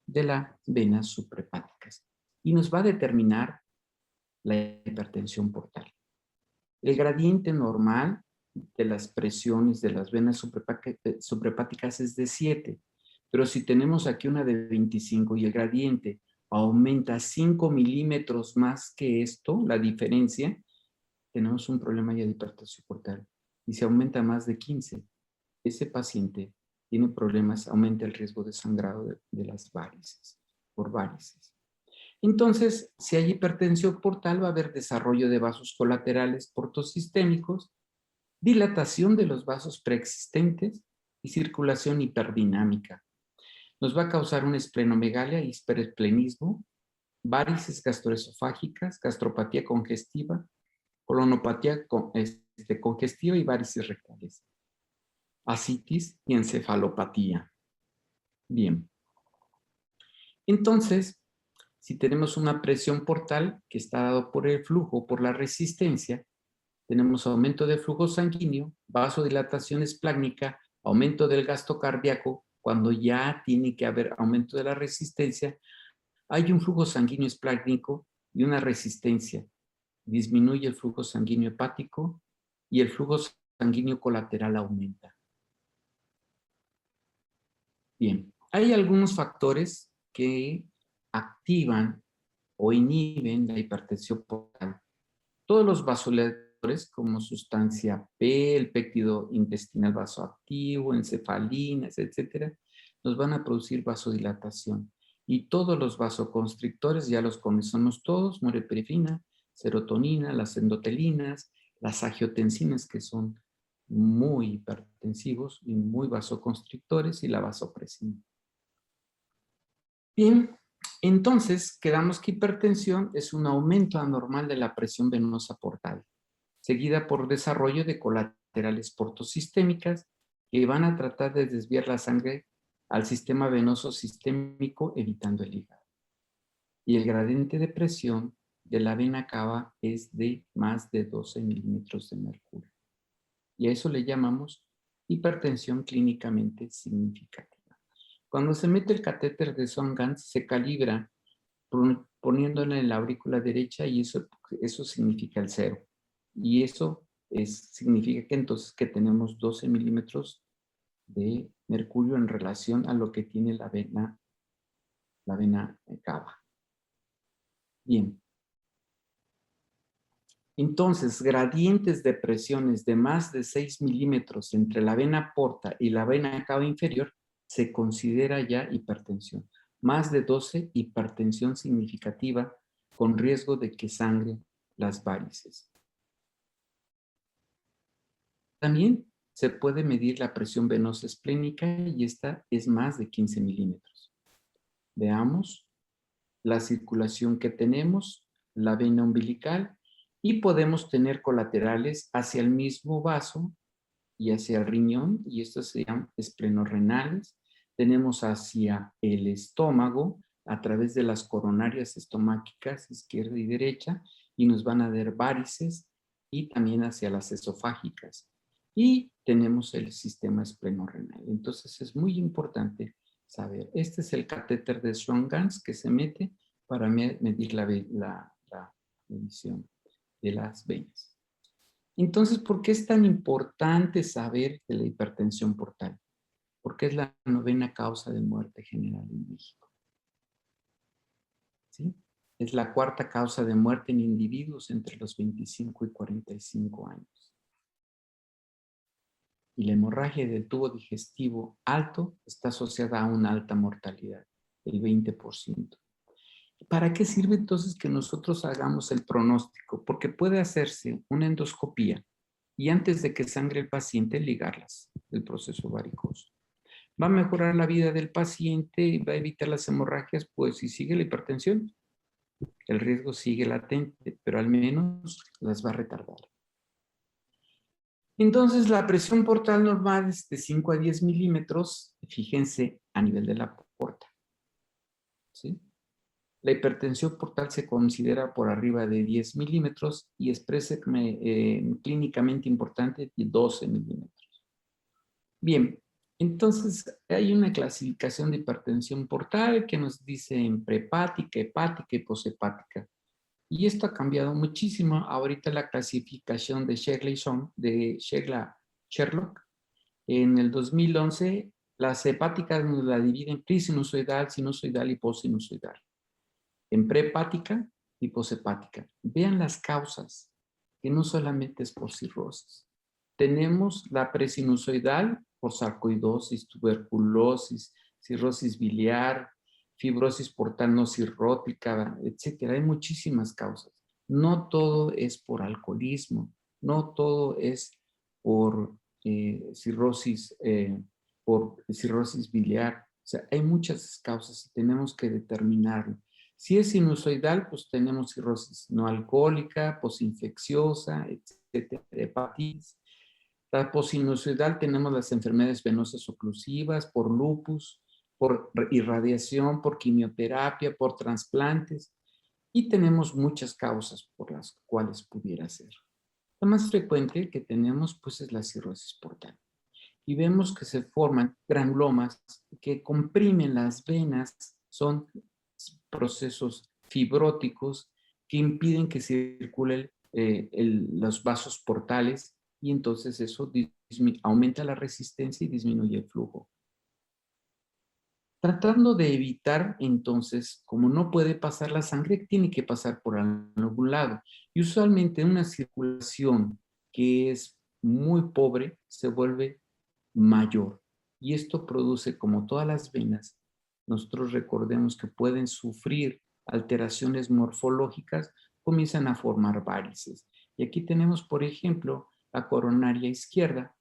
de las venas suprahepáticas y nos va a determinar la hipertensión portal. El gradiente normal de las presiones de las venas suprahepáticas es de 7, pero si tenemos aquí una de 25 y el gradiente aumenta 5 milímetros más que esto, la diferencia, tenemos un problema ya de hipertensión portal. Y si aumenta más de 15, ese paciente tiene problemas, aumenta el riesgo de sangrado de las varices, por varices. Entonces, si hay hipertensión portal, va a haber desarrollo de vasos colaterales portosistémicos, dilatación de los vasos preexistentes y circulación hiperdinamica. Nos va a causar una esplenomegalia, hiperesplenismo, varices gastroesofágicas, gastropatía congestiva, colonopatía congestiva y varices rectales, ascitis y encefalopatía. Bien. Entonces, si tenemos una presión portal que está dado por el flujo, por la resistencia, tenemos aumento del flujo sanguíneo, vasodilatación esplácnica, aumento del gasto cardíaco. Cuando ya tiene que haber aumento de la resistencia, hay un flujo sanguíneo esplácnico y una resistencia. Disminuye el flujo sanguíneo hepático y el flujo sanguíneo colateral aumenta. Bien, hay algunos factores que activan o inhiben la hipertensión portal. Todos los vasodilatadores como sustancia P, el péptido intestinal vasoactivo, encefalinas, etcétera, nos van a producir vasodilatación. Y todos los vasoconstrictores, ya los conocemos todos, norepinefrina, serotonina, las endotelinas, las angiotensinas que son muy hipertensivos y muy vasoconstrictores y la vasopresina. Bien, entonces quedamos que hipertensión es un aumento anormal de la presión venosa portal, seguida por desarrollo de colaterales portosistémicas que van a tratar de desviar la sangre al sistema venoso sistémico evitando el hígado. Y el gradiente de presión de la vena cava es de más de 12 milímetros de mercurio. Y a eso le llamamos hipertensión clínicamente significativa. Cuando se mete el catéter de Swan-Ganz, se calibra poniéndolo en la aurícula derecha y eso significa el 0. Y eso significa que entonces que tenemos 12 milímetros de mercurio en relación a lo que tiene la vena cava. Bien. Entonces, gradientes de presiones de más de 6 milímetros entre la vena porta y la vena cava inferior se considera ya hipertensión. Más de 12, hipertensión significativa con riesgo de que sangre las varices. También se puede medir la presión venosa esplénica y esta es más de 15 milímetros. Veamos la circulación que tenemos, la vena umbilical, y podemos tener colaterales hacia el mismo vaso y hacia el riñón, y estos se llaman esplenorrenales. Tenemos hacia el estómago a través de las coronarias estomáquicas izquierda y derecha, y nos van a dar varices y también hacia las esofágicas. Y tenemos el sistema esplenorenal. Entonces es muy importante saber. Este es el catéter de Schwann-Ganz que se mete para medir la medición de las venas. Entonces, ¿por qué es tan importante saber de la hipertensión portal? Porque es la 9ª causa de muerte general en México. ¿Sí? Es la 4ª causa de muerte en individuos entre los 25 y 45 años. Y la hemorragia del tubo digestivo alto está asociada a una alta mortalidad, el 20%. ¿Para qué sirve entonces que nosotros hagamos el pronóstico? Porque puede hacerse una endoscopía y antes de que sangre el paciente ligarlas, el proceso varicoso. ¿Va a mejorar la vida del paciente y va a evitar las hemorragias? Pues si sigue la hipertensión, el riesgo sigue latente, pero al menos las va a retardar. Entonces, la presión portal normal es de 5 a 10 milímetros, fíjense, a nivel de la porta. ¿Sí? La hipertensión portal se considera por arriba de 10 milímetros y es clínicamente importante de 12 milímetros. Bien, entonces hay una clasificación de hipertensión portal que nos dice en prehepática, hepática y poshepática. Y esto ha cambiado muchísimo. Ahorita la clasificación de Sherlock, en el 2011, las hepáticas nos la dividen presinusoidal, sinusoidal y postsinusoidal. En prehepática y poshepática. Vean las causas, que no solamente es por cirrosis. Tenemos la presinusoidal por sarcoidosis, tuberculosis, cirrosis biliar, fibrosis portal no cirrótica, etcétera. Hay muchísimas causas. No todo es por alcoholismo, no todo es por cirrosis biliar. O sea, hay muchas causas y tenemos que determinarlo. Si es sinusoidal, pues tenemos cirrosis no alcohólica, posinfecciosa, etcétera, hepatitis. La posinusoidal tenemos las enfermedades venosas oclusivas, por lupus, por irradiación, por quimioterapia, por trasplantes, y tenemos muchas causas por las cuales pudiera ser. La más frecuente que tenemos, pues, es la cirrosis portal. Y vemos que se forman granulomas que comprimen las venas, son procesos fibróticos que impiden que circulen los vasos portales y entonces eso aumenta la resistencia y disminuye el flujo. Tratando de evitar, entonces, como no puede pasar la sangre, tiene que pasar por algún lado. Y usualmente una circulación que es muy pobre se vuelve mayor. Y esto produce, como todas las venas, nosotros recordemos que pueden sufrir alteraciones morfológicas, comienzan a formar varices. Y aquí tenemos, por ejemplo, la coronaria izquierda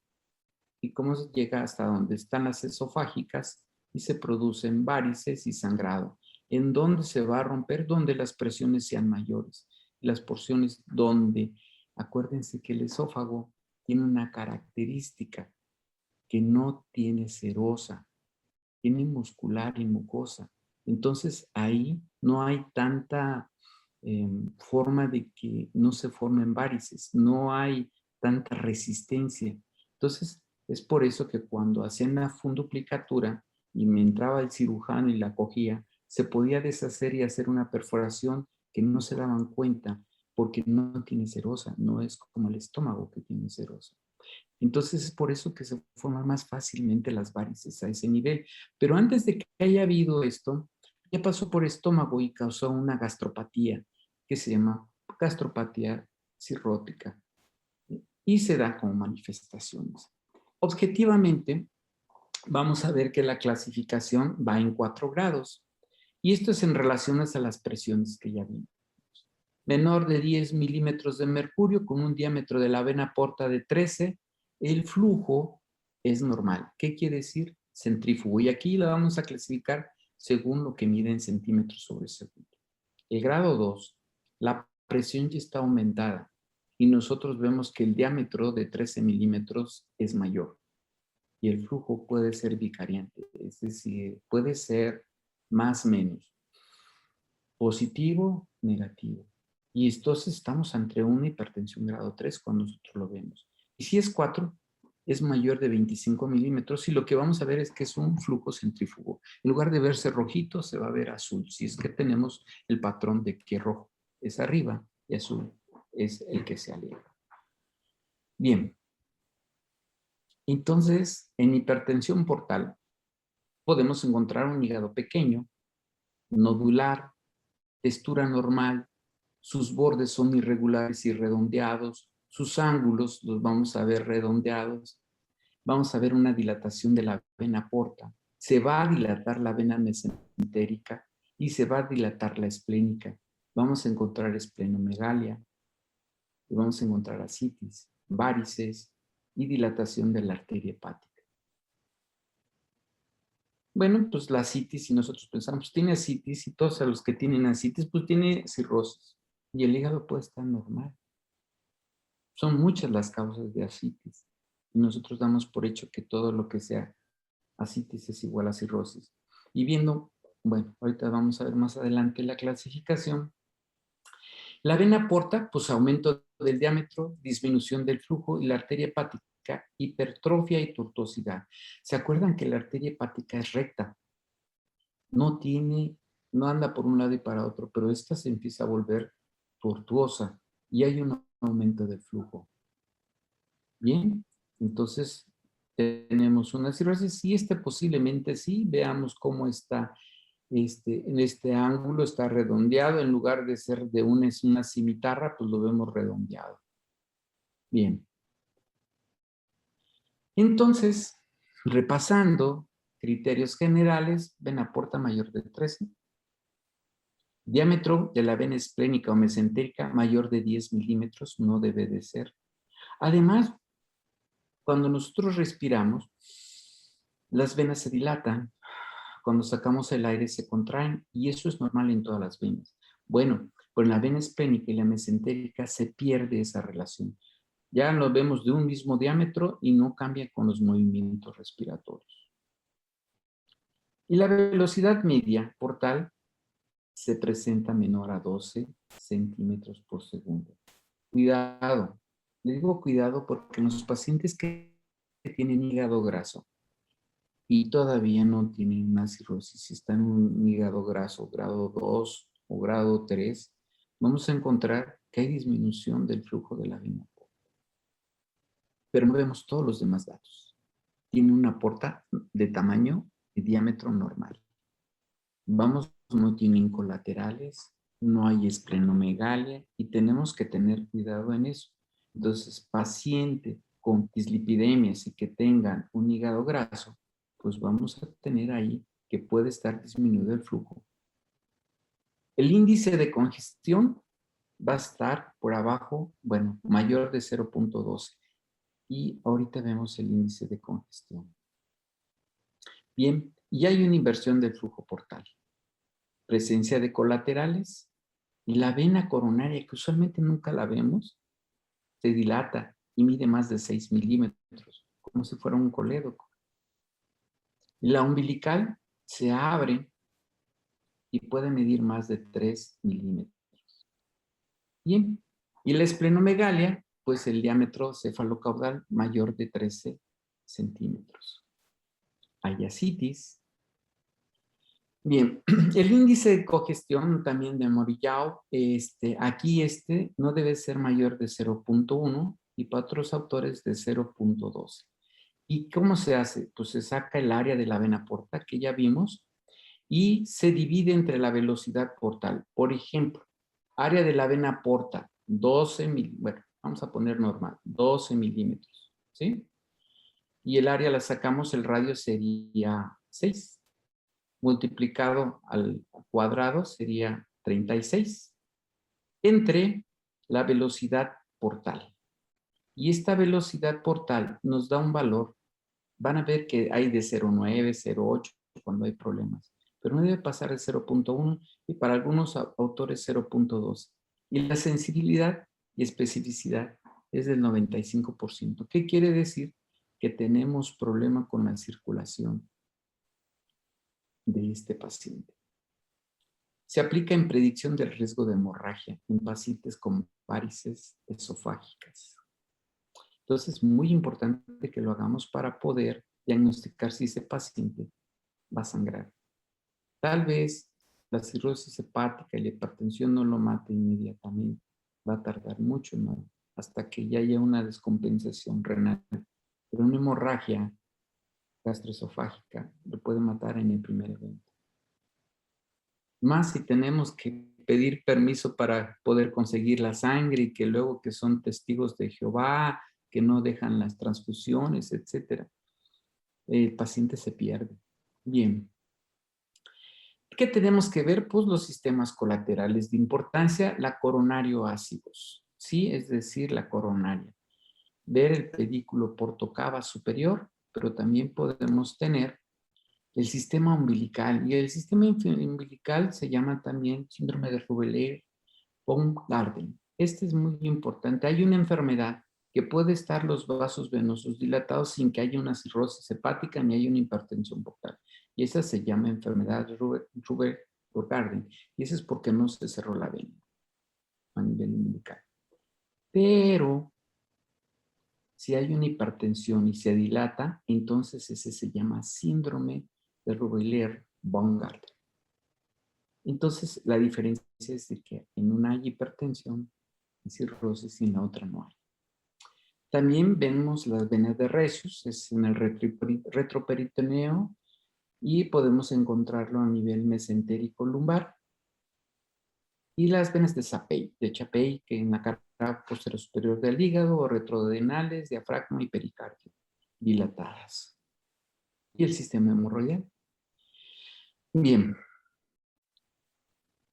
y cómo se llega hasta donde están las esofágicas y se producen varices y sangrado. ¿En dónde se va a romper? Donde las presiones sean mayores. Las porciones donde, acuérdense que el esófago tiene una característica que no tiene serosa, tiene muscular y mucosa. Entonces ahí no hay tanta forma de que no se formen varices, no hay tanta resistencia. Entonces es por eso que cuando hacían la funduplicatura y me entraba el cirujano y la cogía, se podía deshacer y hacer una perforación que no se daban cuenta porque no tiene serosa, no es como el estómago que tiene serosa. Entonces es por eso que se forman más fácilmente las varices a ese nivel. Pero antes de que haya habido esto, ya pasó por estómago y causó una gastropatía que se llama gastropatía cirrótica y se da como manifestaciones. Objetivamente, vamos a ver que la clasificación va en 4 grados y esto es en relación a las presiones que ya vimos. Menor de 10 milímetros de mercurio con un diámetro de la vena porta de 13, el flujo es normal. ¿Qué quiere decir? Centrífugo. Y aquí la vamos a clasificar según lo que mide en centímetros sobre segundo. El grado 2, la presión ya está aumentada y nosotros vemos que el diámetro de 13 milímetros es mayor y el flujo puede ser bicariante, es decir, puede ser más o menos positivo, negativo. Y entonces estamos ante una hipertensión grado 3 cuando nosotros lo vemos. Y si es 4, es mayor de 25 milímetros y lo que vamos a ver es que es un flujo centrífugo. En lugar de verse rojito, se va a ver azul. Si es que tenemos el patrón de que rojo es arriba y azul es el que se aleja. Bien. Entonces, en hipertensión portal podemos encontrar un hígado pequeño, nodular, textura normal, sus bordes son irregulares y redondeados, sus ángulos los vamos a ver redondeados, vamos a ver una dilatación de la vena porta, se va a dilatar la vena mesentérica y se va a dilatar la esplénica. Vamos a encontrar esplenomegalia, y vamos a encontrar ascitis, varices y dilatación de la arteria hepática. Bueno, pues la ascitis, si nosotros pensamos, pues tiene ascitis y todos los que tienen ascitis, pues tiene cirrosis y el hígado puede estar normal. Son muchas las causas de ascitis y nosotros damos por hecho que todo lo que sea ascitis es igual a cirrosis. Y viendo, bueno, ahorita vamos a ver más adelante la clasificación. La vena porta, pues aumento del diámetro, disminución del flujo y la arteria hepática, hipertrofia y tortuosidad. ¿Se acuerdan que la arteria hepática es recta? No anda por un lado y para otro, pero esta se empieza a volver tortuosa y hay un aumento del flujo. Bien, entonces tenemos una cirrosis y posiblemente sí, veamos cómo está en este ángulo, está redondeado, en lugar de ser de una cimitarra, pues lo vemos redondeado. Bien. Entonces, repasando criterios generales, vena porta mayor de 13. Diámetro de la vena esplénica o mesentérica mayor de 10 milímetros, no debe de ser. Además, cuando nosotros respiramos, las venas se dilatan, cuando sacamos el aire se contraen y eso es normal en todas las venas. Bueno, pues en la vena esplénica y la mesentérica se pierde esa relación. Ya lo vemos de un mismo diámetro y no cambia con los movimientos respiratorios. Y la velocidad media portal se presenta menor a 12 centímetros por segundo. Cuidado, le digo cuidado porque los pacientes que tienen hígado graso y todavía no tienen una cirrosis, si están en un hígado graso grado 2 o grado 3, vamos a encontrar que hay disminución del flujo de la vena porta. Pero no vemos todos los demás datos. Tiene una porta de tamaño y diámetro normal. Vamos, no tienen colaterales, no hay esplenomegalia y tenemos que tener cuidado en eso. Entonces, paciente con dislipidemias y que tengan un hígado graso, pues vamos a tener ahí que puede estar disminuido el flujo. El índice de congestión va a estar por abajo, bueno, mayor de 0.12. Y ahorita vemos el índice de congestión. Bien, y hay una inversión del flujo portal. Presencia de colaterales y la vena coronaria, que usualmente nunca la vemos, se dilata y mide más de 6 milímetros, como si fuera un colédoco. Y la umbilical se abre y puede medir más de 3 milímetros. Bien, y la esplenomegalia, pues el diámetro cefalocaudal mayor de 13 centímetros. Hay ascitis. Bien, el índice de congestión también de Morillao, aquí no debe ser mayor de 0.1 y para otros autores de 0.12. ¿Y cómo se hace? Pues se saca el área de la vena porta que ya vimos y se divide entre la velocidad portal. Por ejemplo, área de la vena porta, 12 milímetros, bueno, vamos a poner normal, 12 milímetros, ¿sí? Y el área la sacamos, el radio sería 6. Multiplicado al cuadrado sería 36 entre la velocidad portal. Y esta velocidad portal nos da un valor. Van a ver que hay de 0.9, 0.8 cuando hay problemas, pero no debe pasar de 0.1 y para algunos autores 0.2. Y la sensibilidad y especificidad es del 95%. ¿Qué quiere decir? Que tenemos problema con la circulación de este paciente. Se aplica en predicción del riesgo de hemorragia en pacientes con varices esofágicas. Entonces, es muy importante que lo hagamos para poder diagnosticar si ese paciente va a sangrar. Tal vez la cirrosis hepática y la hipertensión no lo mate inmediatamente. Va a tardar mucho, ¿no? Hasta que ya haya una descompensación renal. Pero una hemorragia gastroesofágica lo puede matar en el primer evento. Más si tenemos que pedir permiso para poder conseguir la sangre y que luego que son testigos de Jehová, que no dejan las transfusiones, etc. El paciente se pierde. Bien. ¿Qué tenemos que ver? Pues los sistemas colaterales de importancia, la coronario ácidos, ¿sí? Es decir, la coronaria. Ver el pedículo portocava superior, pero también podemos tener el sistema umbilical. Y el sistema umbilical se llama también síndrome de Rubelier-Baumgarten. Este es muy importante. Hay una enfermedad que puede estar los vasos venosos dilatados sin que haya una cirrosis hepática ni haya una hipertensión portal. Y esa se llama enfermedad Rubelier-Baumgarten. Y eso es porque no se cerró la vena a nivel umbilical. Pero si hay una hipertensión y se dilata, entonces ese se llama síndrome de Rubelier-Baumgarten. Entonces, la diferencia es de que en una hay hipertensión y cirrosis y en la otra no hay. También vemos las venas de Recius, es en el retroperitoneo y podemos encontrarlo a nivel mesentérico lumbar. Y las venas de Chapey, que en la cara posterior superior del hígado, o retroadenales, diafragma y pericardio, dilatadas. Y el sistema hemorroidal. Bien.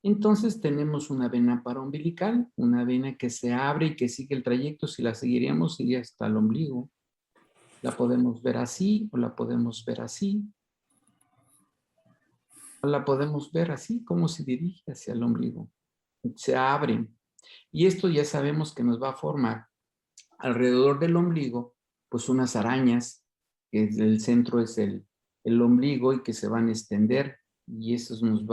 Entonces tenemos una vena paraumbilical, una vena que se abre y que sigue el trayecto. Si la seguiríamos, iría hasta el ombligo. La podemos ver así, o la podemos ver así. O la podemos ver así, como se dirige hacia el ombligo. Se abre. Y esto ya sabemos que nos va a formar alrededor del ombligo, pues unas arañas, que el centro es el ombligo y que se van a extender. Y eso nos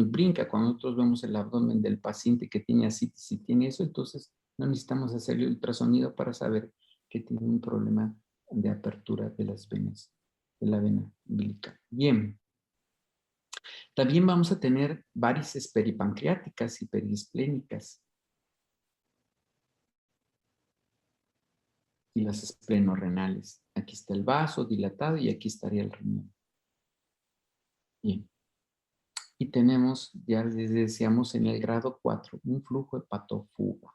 brinca. Cuando nosotros vemos el abdomen del paciente que tiene ascitis y tiene eso, entonces no necesitamos hacerle ultrasonido para saber que tiene un problema de apertura de las venas, de la vena umbilical. Bien. También vamos a tener varices peripancreáticas y periesplénicas. Y las esplenorrenales. Aquí está el vaso dilatado y aquí estaría el riñón. Bien. Y tenemos, ya les decíamos, en el grado 4, un flujo hepatofuga.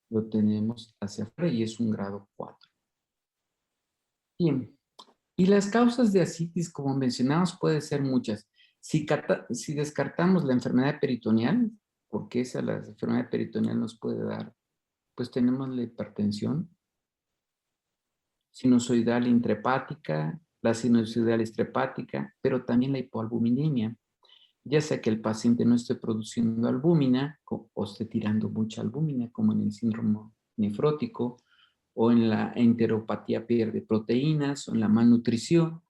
Lo tenemos hacia afuera y es un grado 4. Bien. Y las causas de ascitis, como mencionamos, pueden ser muchas. Si descartamos la enfermedad peritoneal, porque esa la enfermedad peritoneal nos puede dar, pues tenemos la hipertensión, sinusoidal intrahepática, la sinusoidal extrahepática, pero también la hipoalbuminemia, ya sea que el paciente no esté produciendo albúmina o esté tirando mucha albúmina, como en el síndrome nefrótico, o en la enteropatía pierde proteínas, o en la malnutrición,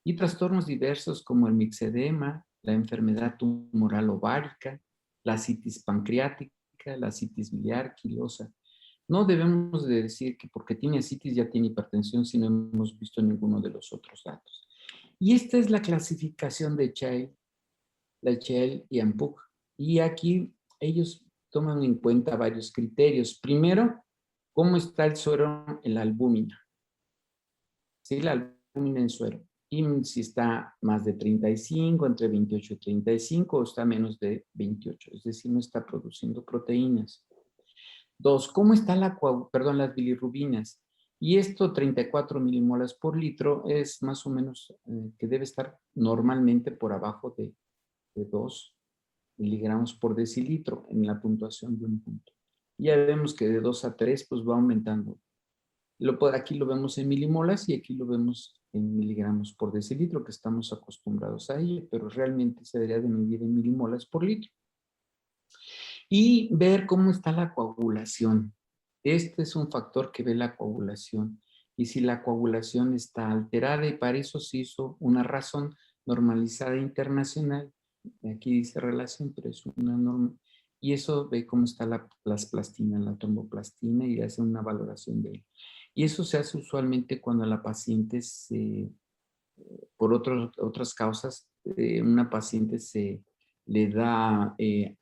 y trastornos diversos como el mixedema, la enfermedad tumoral ovárica, la ascitis pancreática, la ascitis biliar quilosa. No debemos de decir que porque tiene ascitis ya tiene hipertensión si no hemos visto ninguno de los otros datos. Y esta es la clasificación de Chell y Ampuk. Y aquí ellos toman en cuenta varios criterios. Primero, cómo está el suero en la albúmina. ¿Sí? La albúmina en suero. Y si está más de 35, entre 28 y 35, o está menos de 28. Es decir, no está produciendo proteínas. 2, ¿cómo está las bilirrubinas? Y esto, 34 milimolas por litro, es más o menos que debe estar normalmente por abajo de 2 miligramos por decilitro en la puntuación de un punto. Ya vemos que de 2 a 3 pues va aumentando. Aquí lo vemos en milimolas y aquí lo vemos en miligramos por decilitro, que estamos acostumbrados a ello, pero realmente se debería de medir en milimolas por litro. Y ver cómo está la coagulación. Este es un factor que ve la coagulación. Y si la coagulación está alterada, y para eso se hizo una razón normalizada internacional, aquí dice relación, pero es una norma. Y eso ve cómo está la plastina, la tromboplastina, y hace una valoración de él. Y eso se hace usualmente cuando la paciente por otras causas, una paciente se le da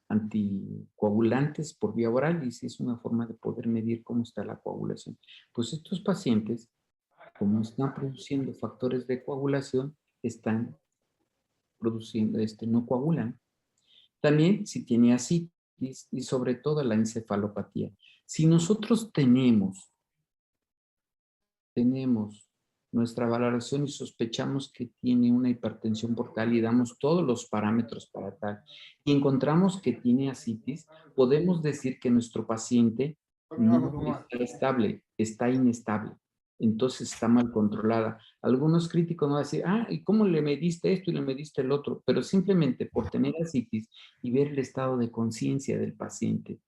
anticoagulantes por vía oral, y sí es una forma de poder medir cómo está la coagulación. Pues estos pacientes, como están produciendo factores de coagulación, están produciendo, no coagulan. También si tiene ascitis y sobre todo la encefalopatía. Si nosotros tenemos nuestra valoración y sospechamos que tiene una hipertensión portal y damos todos los parámetros para tal, y encontramos que tiene ascitis, podemos decir que nuestro paciente no está estable, está inestable. Entonces está mal controlada. Algunos críticos no van a decir, ¿y cómo le mediste esto y le mediste el otro? Pero simplemente por tener ascitis y ver el estado de conciencia del paciente.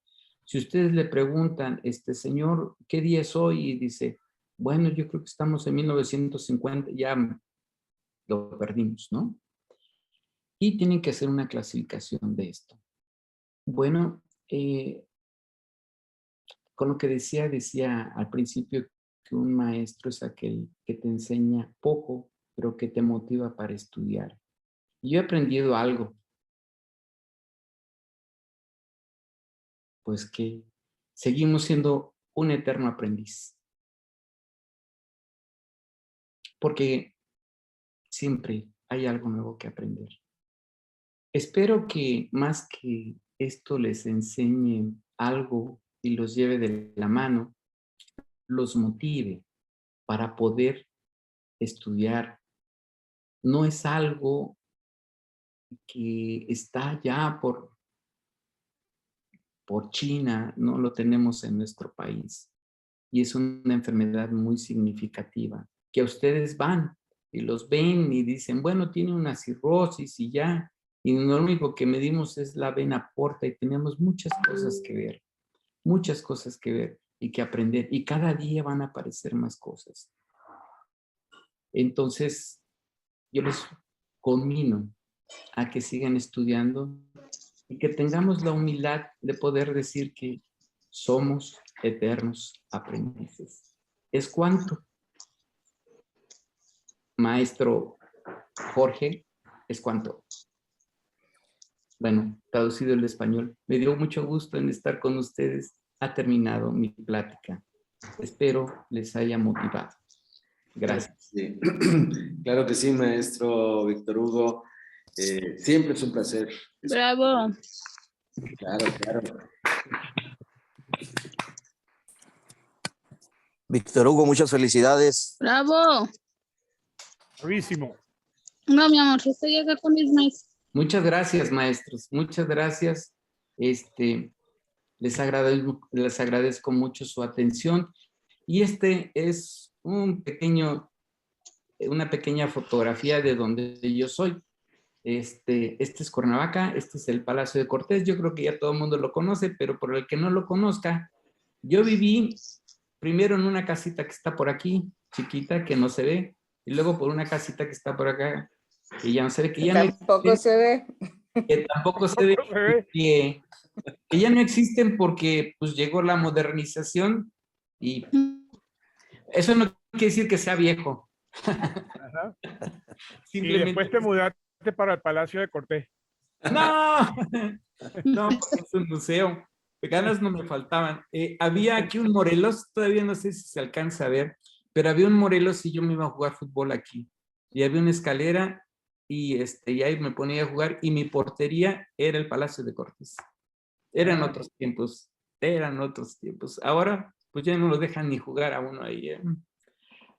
Si ustedes le preguntan, señor, ¿qué día es hoy? Y dice, bueno, yo creo que estamos en 1950, ya lo perdimos, ¿no? Y tienen que hacer una clasificación de esto. Bueno, con lo que decía al principio que un maestro es aquel que te enseña poco, pero que te motiva para estudiar. Y yo he aprendido algo, pues que seguimos siendo un eterno aprendiz. Porque siempre hay algo nuevo que aprender. Espero que más que esto les enseñe algo y los lleve de la mano, los motive para poder estudiar. No es algo que está ya por China, no lo tenemos en nuestro país. Y es una enfermedad muy significativa, que ustedes van y los ven y dicen, bueno, tiene una cirrosis y ya, y lo único que medimos es la vena porta y tenemos muchas cosas que ver y que aprender, y cada día van a aparecer más cosas. Entonces, yo les conmino a que sigan estudiando y que tengamos la humildad de poder decir que somos eternos aprendices. ¿Es cuánto? Maestro Jorge, ¿es cuánto? Bueno, traducido el español. Me dio mucho gusto en estar con ustedes. Ha terminado mi plática. Espero les haya motivado. Gracias. Sí. Claro que sí, maestro Víctor Hugo. Siempre es un placer. Bravo. Claro, claro. Víctor Hugo, muchas felicidades. Bravo. Bravísimo. No, mi amor, estoy acá con mis maestros. Muchas gracias, maestros. Muchas gracias. Les agradezco mucho su atención. Y es una pequeña fotografía de donde yo soy. Este es Cuernavaca, este es el Palacio de Cortés. Yo creo que ya todo el mundo lo conoce, pero por el que no lo conozca, yo viví primero en una casita que está por aquí, chiquita, que no se ve, y luego por una casita que está por acá, que ya no se ve, que ya Tampoco se ve. que tampoco se ve, que ya no existen porque pues llegó la modernización y eso no quiere decir que sea viejo. Ajá. Y Simplemente después te mudaste para el Palacio de Cortés. no, no, es un museo. Ganas no me faltaban. Había aquí un Morelos, todavía no sé si se alcanza a ver, pero había un Morelos y yo me iba a jugar fútbol aquí. Y había una escalera y ahí me ponía a jugar y mi portería era el Palacio de Cortés. Eran otros tiempos. Ahora, pues ya no lo dejan ni jugar a uno ahí.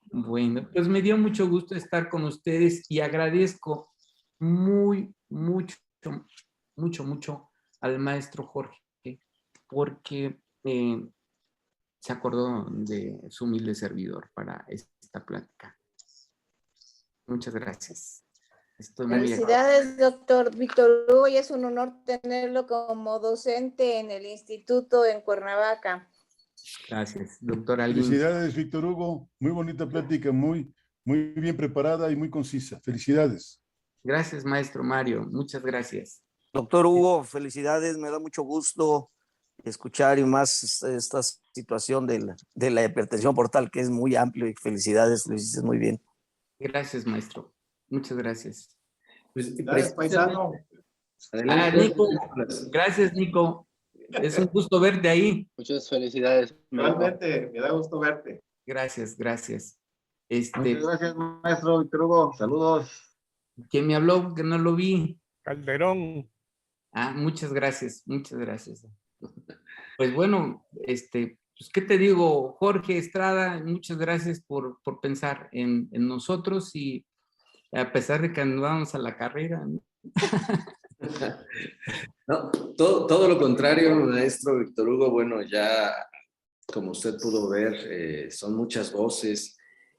Bueno, pues me dio mucho gusto estar con ustedes y agradezco mucho al maestro Jorge, porque se acordó de su humilde servidor para esta plática. Muchas gracias. Estoy muy Felicidades, doctor Víctor Hugo, y es un honor tenerlo como docente en el instituto en Cuernavaca. Gracias, doctor Alín. Felicidades, Víctor Hugo. Muy bonita plática, muy bien preparada y muy concisa. Felicidades. Gracias, maestro Mario. Muchas gracias. Doctor Hugo, felicidades, me da mucho gusto escuchar y más esta situación de la hipertensión portal, que es muy amplio, y felicidades, lo hiciste muy bien. Gracias, maestro. Muchas gracias. Felicidades, paisano. Adelante. Nico. Gracias, Nico. Es un gusto verte ahí. Muchas felicidades. Igualmente, me da gusto verte. Gracias, gracias. Muchas gracias, maestro Víctor Hugo. Saludos. ¿Quién me habló? Que no lo vi. Calderón. Ah, muchas gracias, muchas gracias. Pues bueno, pues, ¿qué te digo? Jorge Estrada, muchas gracias por pensar en nosotros, y a pesar de que andábamos a la carrera, ¿no? No, todo lo contrario, maestro Víctor Hugo. Bueno, ya como usted pudo ver, son muchas voces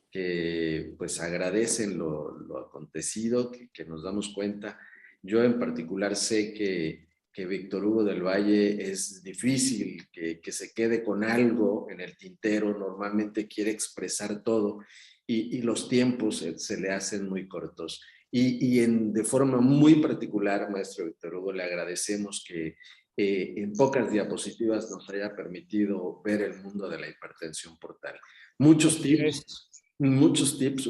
que pues agradecen lo acontecido, que nos damos cuenta. Yo en particular sé que Víctor Hugo del Valle es difícil que se quede con algo en el tintero. Normalmente quiere expresar todo y los tiempos se le hacen muy cortos. De forma muy particular, maestro Víctor Hugo, le agradecemos que en pocas diapositivas nos haya permitido ver el mundo de la hipertensión portal. Muchos tips,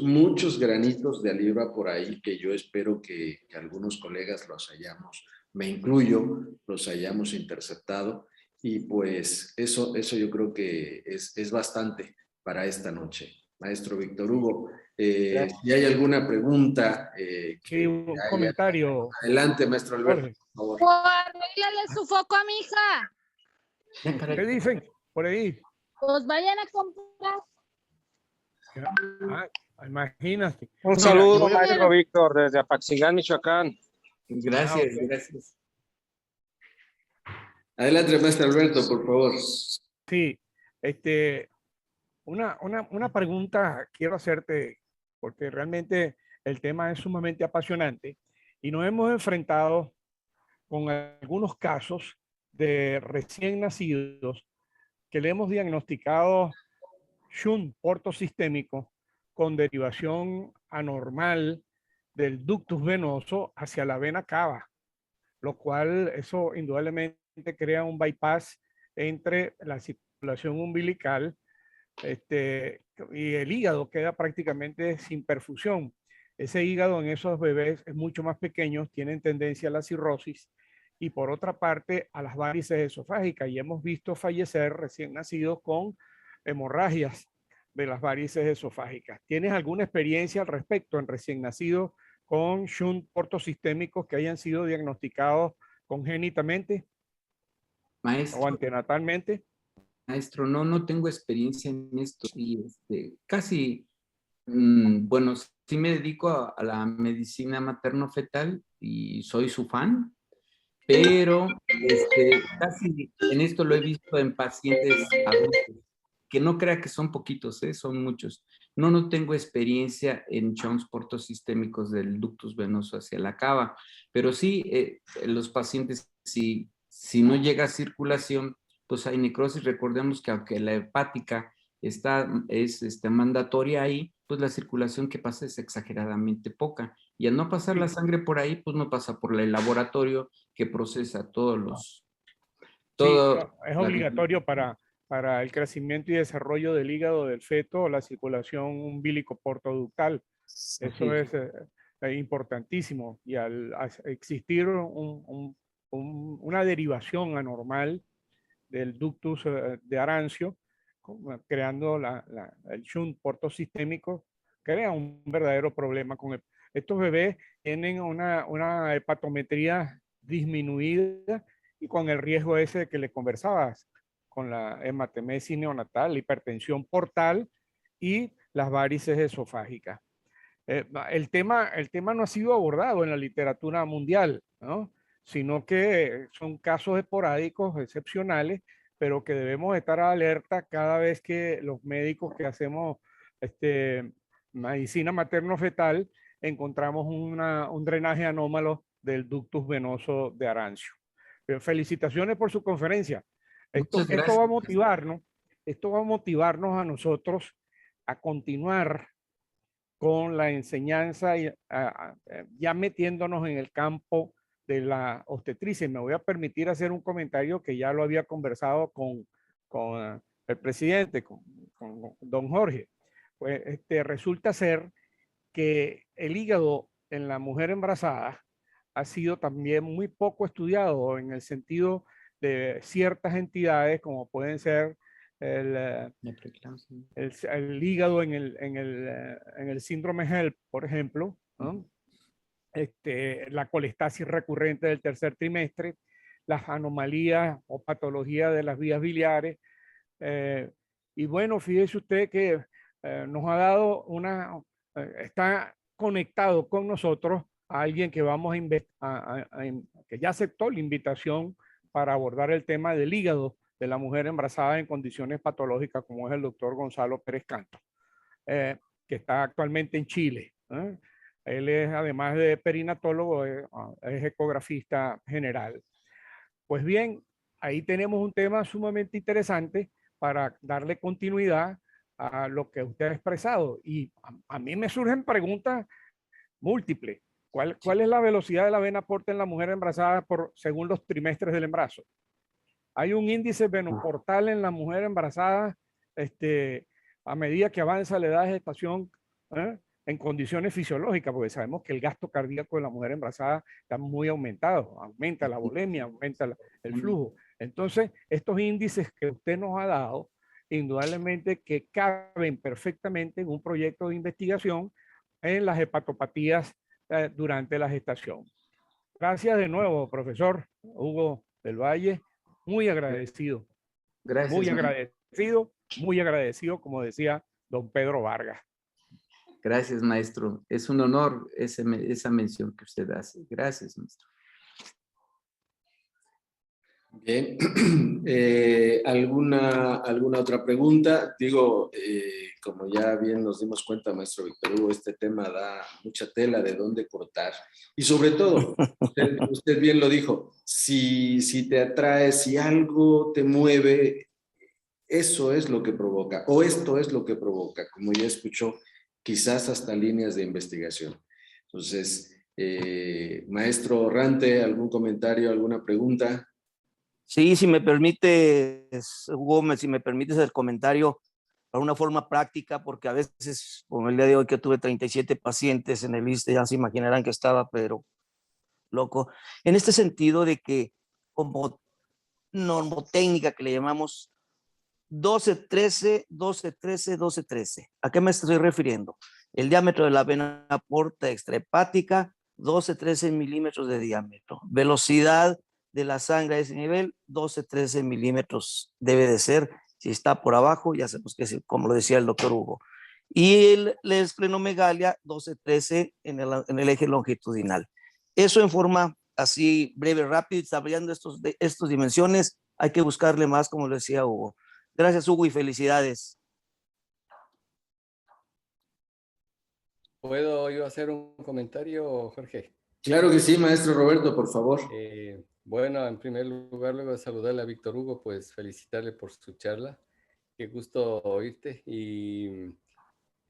muchos granitos de alivio por ahí que yo espero que algunos colegas los hayamos, me incluyo, los hayamos interceptado, y pues eso yo creo que es bastante para esta noche. Maestro Víctor Hugo, si hay alguna pregunta. Sí, un comentario. Adelante, maestro Alberto, por favor. Arréglale su foco a mi hija. ¿Qué dicen por ahí? Pues vayan a comprar. Imagínate. Un saludo, maestro Víctor, desde Apaxingán, Michoacán. Gracias, gracias. Adelante, maestro Alberto, por favor. Sí, una pregunta quiero hacerte, porque realmente el tema es sumamente apasionante y nos hemos enfrentado con algunos casos de recién nacidos que le hemos diagnosticado shunt portosistémico con derivación anormal del ductus venoso hacia la vena cava, lo cual eso indudablemente crea un bypass entre la circulación umbilical y el hígado queda prácticamente sin perfusión. Ese hígado en esos bebés es mucho más pequeño, tienen tendencia a la cirrosis, y por otra parte a las varices esofágicas, y hemos visto fallecer recién nacidos con hemorragias de las varices esofágicas. ¿Tienes alguna experiencia al respecto en recién nacidos con shunt portosistémicos que hayan sido diagnosticados congénitamente Maestro, o antenatalmente? Maestro, no tengo experiencia en esto, y casi, bueno, sí me dedico a la medicina materno-fetal y soy su fan, pero casi en esto lo he visto en pacientes adultos, que no crea que son poquitos, son muchos. No tengo experiencia en shunts portosistémicos del ductus venoso hacia la cava, pero sí, los pacientes, si no llega a circulación, pues hay necrosis. Recordemos que aunque la hepática es mandatoria ahí, pues la circulación que pasa es exageradamente poca. Y al no pasar la sangre por ahí, pues no pasa por el laboratorio que procesa todos los... Es obligatorio para el crecimiento y desarrollo del hígado del feto, la circulación umbilico-portoductal. Eso es importantísimo. Y al existir una derivación anormal del ductus de Arancio, creando el shunt portosistémico, crea un verdadero problema con estos bebés. Tienen una hepatometría disminuida y con el riesgo ese de que le conversabas, con la hematemesis neonatal, la hipertensión portal y las varices esofágicas. El tema no ha sido abordado en la literatura mundial, ¿no? Sino que son casos esporádicos, excepcionales, pero que debemos estar alerta cada vez que los médicos que hacemos medicina materno-fetal encontramos un drenaje anómalo del ductus venoso de Arancio. Felicitaciones por su conferencia. Esto va a motivarnos a nosotros a continuar con la enseñanza, ya metiéndonos en el campo de la obstetricia. Me voy a permitir hacer un comentario que ya lo había conversado con el presidente, con don Jorge. Pues resulta ser que el hígado en la mujer embarazada ha sido también muy poco estudiado en el sentido de ciertas entidades como pueden ser el hígado en el síndrome HELP, por ejemplo, ¿no? La colestasis recurrente del tercer trimestre, las anomalías o patologías de las vías biliares. Y bueno, fíjese usted que nos ha dado está conectado con nosotros a alguien que vamos que ya aceptó la invitación para abordar el tema del hígado de la mujer embarazada en condiciones patológicas, como es el doctor Gonzalo Pérez Canto, que está actualmente en Chile. Él es, además de perinatólogo, es ecografista general. Pues bien, ahí tenemos un tema sumamente interesante para darle continuidad a lo que usted ha expresado. Y a mí me surgen preguntas múltiples. ¿Cuál es la velocidad de la vena porta en la mujer embarazada según los trimestres del embarazo? Hay un índice venoportal en la mujer embarazada a medida que avanza la edad de gestación en condiciones fisiológicas, porque sabemos que el gasto cardíaco de la mujer embarazada está muy aumentado, aumenta la bulimia, aumenta el flujo. Entonces, estos índices que usted nos ha dado, indudablemente que caben perfectamente en un proyecto de investigación en las hepatopatías durante la gestación. Gracias de nuevo, profesor Hugo del Valle. Muy agradecido. Gracias. Muy agradecido, como decía don Pedro Vargas. Gracias, maestro. Es un honor esa mención que usted hace. Gracias, maestro. Bien. ¿Alguna otra pregunta? Digo, como ya bien nos dimos cuenta, maestro Víctor Hugo, este tema da mucha tela de dónde cortar. Y sobre todo, usted bien lo dijo, si te atrae, si algo te mueve, eso es lo que provoca, o esto es lo que provoca, como ya escuchó, quizás hasta líneas de investigación. Entonces, maestro Orrante, ¿algún comentario, alguna pregunta? Sí, si me permites, Hugo, si me permites el comentario para una forma práctica, porque a veces, como el día de hoy que tuve 37 pacientes en el ISSSTE, ya se imaginarán que estaba, pero loco, en este sentido de que como normotécnica que le llamamos 12-13, 12-13, 12-13. ¿A qué me estoy refiriendo? El diámetro de la vena porta extrahepática, 12-13 milímetros de diámetro. Velocidad de la sangre a ese nivel, 12-13 milímetros debe de ser. Si está por abajo, ya sabemos que es como lo decía el doctor Hugo. Y la esplenomegalia, 12-13 en el eje longitudinal. Eso en forma así breve, rápido, sabiendo estas dimensiones, hay que buscarle más, como lo decía Hugo. Gracias, Hugo, y felicidades. ¿Puedo yo hacer un comentario, Jorge? Claro que sí, maestro Roberto, por favor. Bueno, en primer lugar, luego de saludarle a Víctor Hugo, pues felicitarle por su charla. Qué gusto oírte. Y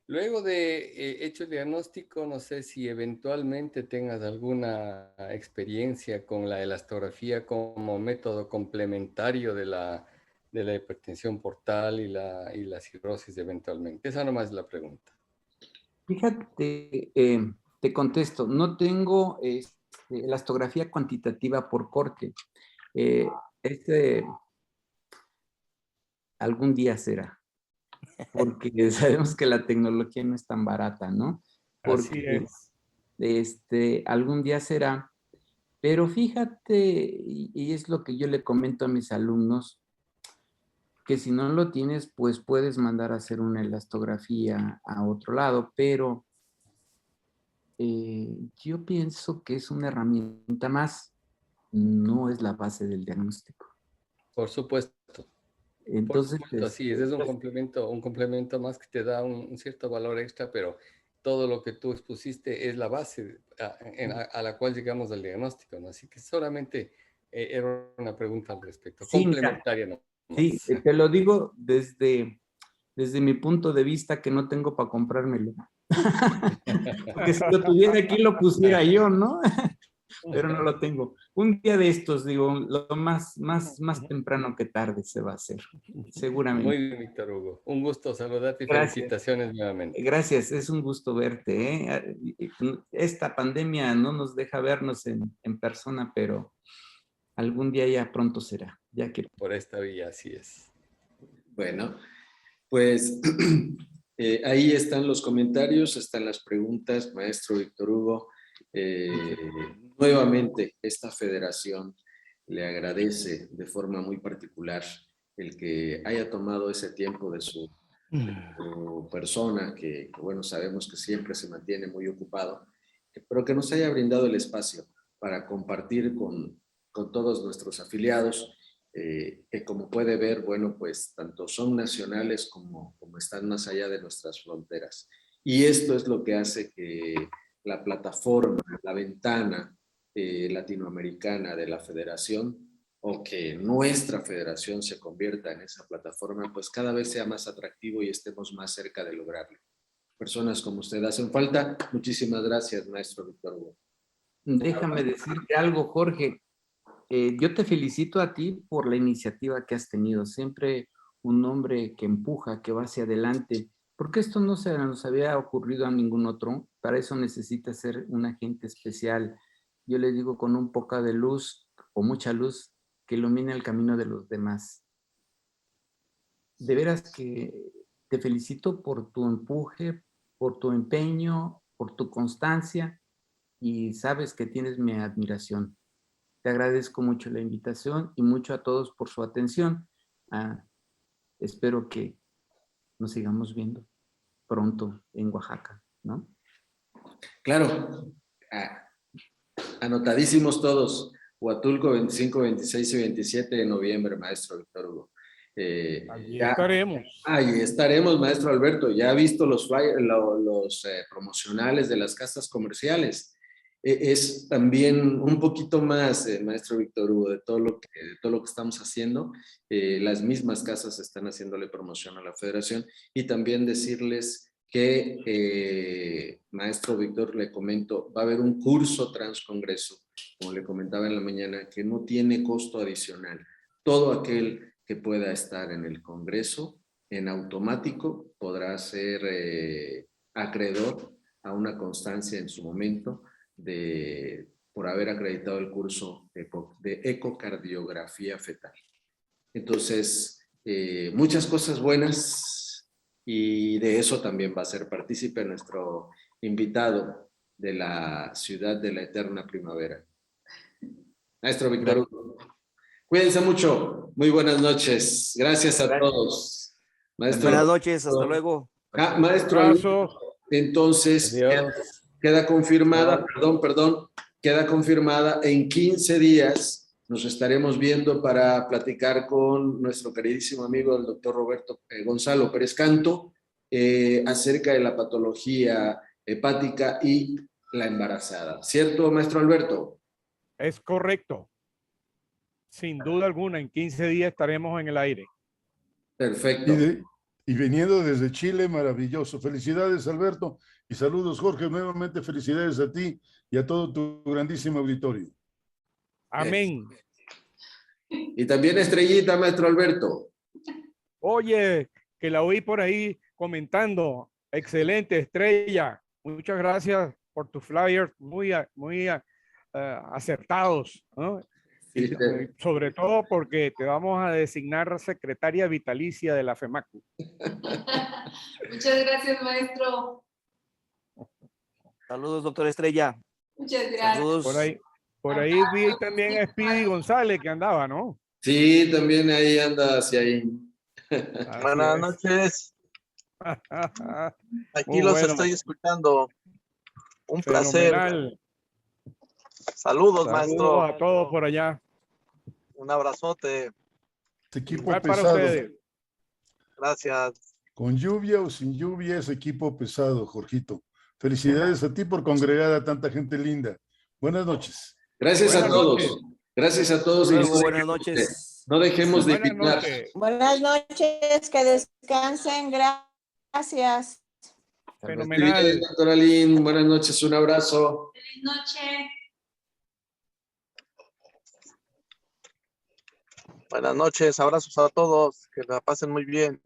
luego de hecho el diagnóstico, no sé si eventualmente tengas alguna experiencia con la elastografía como método complementario de la hipertensión portal y la cirrosis eventualmente. Esa nomás es la pregunta. Fíjate, te contesto, no tengo elastografía cuantitativa por corte. Algún día será, porque sabemos que la tecnología no es tan barata, ¿no? Porque así es. Algún día será, pero fíjate, y es lo que yo le comento a mis alumnos, que si no lo tienes, pues puedes mandar a hacer una elastografía a otro lado, pero yo pienso que es una herramienta más, no es la base del diagnóstico. Por supuesto. Entonces, por supuesto, así es un complemento más que te da un cierto valor extra, pero todo lo que tú expusiste es la base a la cual llegamos al diagnóstico, ¿no? Así que solamente era una pregunta al respecto, sí, complementaria, ¿no? Sí, te lo digo desde desde mi punto de vista que no tengo para comprármelo. Porque si lo tuviera aquí lo pusiera yo, ¿no? Pero no lo tengo. Un día de estos, digo, lo más temprano que tarde se va a hacer, seguramente. Muy bien, Víctor Hugo. Un gusto saludarte y Gracias. Felicitaciones nuevamente. Gracias, es un gusto verte, ¿eh? Esta pandemia no nos deja vernos en persona, pero algún día ya pronto será. Ya que... Por esta vía, así es. Bueno, pues ahí están los comentarios, están las preguntas, maestro Víctor Hugo. Nuevamente, esta federación le agradece de forma muy particular el que haya tomado ese tiempo de su persona, que bueno, sabemos que siempre se mantiene muy ocupado, pero que nos haya brindado el espacio para compartir con todos nuestros afiliados, que como puede ver, bueno, pues tanto son nacionales como están más allá de nuestras fronteras. Y esto es lo que hace que la plataforma, la ventana latinoamericana de la federación, o que nuestra federación se convierta en esa plataforma, pues cada vez sea más atractivo y estemos más cerca de lograrlo. Personas como usted hacen falta. Muchísimas gracias, maestro Víctor Hugo. Déjame decirte algo, Jorge. Yo te felicito a ti por la iniciativa que has tenido. Siempre un hombre que empuja, que va hacia adelante. Porque esto no se nos había ocurrido a ningún otro. Para eso necesita ser un agente especial. Yo le digo con un poco de luz o mucha luz que ilumine el camino de los demás. De veras que te felicito por tu empuje, por tu empeño, por tu constancia y sabes que tienes mi admiración. Te agradezco mucho la invitación y mucho a todos por su atención. Espero que nos sigamos viendo pronto en Oaxaca, ¿no? Claro. Anotadísimos todos. Huatulco 25, 26 y 27 de noviembre, maestro Víctor Hugo. Allí estaremos. Ahí estaremos, maestro Alberto. Ya ha visto los flyers, los promocionales de las casas comerciales. Es también un poquito más, maestro Víctor Hugo, de todo lo que estamos haciendo. Las mismas casas están haciéndole promoción a la federación y también decirles que, maestro Víctor, le comento, va a haber un curso transcongreso, como le comentaba en la mañana, que no tiene costo adicional. Todo aquel que pueda estar en el congreso, en automático, podrá ser acreedor a una constancia en su momento por haber acreditado el curso de ecocardiografía fetal. Entonces, muchas cosas buenas. Y de eso también va a ser partícipe nuestro invitado de la ciudad de la eterna primavera. Maestro Víctor Hugo, cuídense mucho. Muy buenas noches. Gracias a todos. Maestro, buenas noches, hasta luego. Maestro, entonces queda confirmada, queda confirmada en 15 días. Nos estaremos viendo para platicar con nuestro queridísimo amigo, el doctor Roberto Gonzalo Pérez Canto, acerca de la patología hepática y la embarazada. ¿Cierto, maestro Alberto? Es correcto. Sin duda alguna, en 15 días estaremos en el aire. Perfecto. Y viniendo desde Chile, maravilloso. Felicidades, Alberto. Y saludos, Jorge. Nuevamente felicidades a ti y a todo tu grandísimo auditorio. Amén. Y también Estrellita, maestro Alberto. Oye, que la oí por ahí comentando. Excelente, Estrella. Muchas gracias por tus flyers muy acertados, ¿no? Sí, sobre todo porque te vamos a designar secretaria vitalicia de la FEMACU. Muchas gracias, maestro. Saludos, doctor Estrella. Muchas gracias. Saludos. Por ahí vi también a Speedy González que andaba, ¿no? Sí, también ahí anda hacia ahí. Buenas noches. Aquí los estoy escuchando. Un placer. Saludos, maestro. Saludos a todos por allá. Un abrazote. Equipo Igual pesado. para ustedes. Gracias. Con lluvia o sin lluvia es equipo pesado, Jorgito. Felicidades a ti por congregar a tanta gente linda. Buenas noches. Gracias a todos. Gracias a todos. Luego, buenas noches. No dejemos de Buenas invitar. noches. Buenas noches, que descansen. Gracias. Fenomenal. Muy bien, doctora Lynn, buenas noches, un abrazo. Feliz noche. Buenas noches, abrazos a todos, que la pasen muy bien.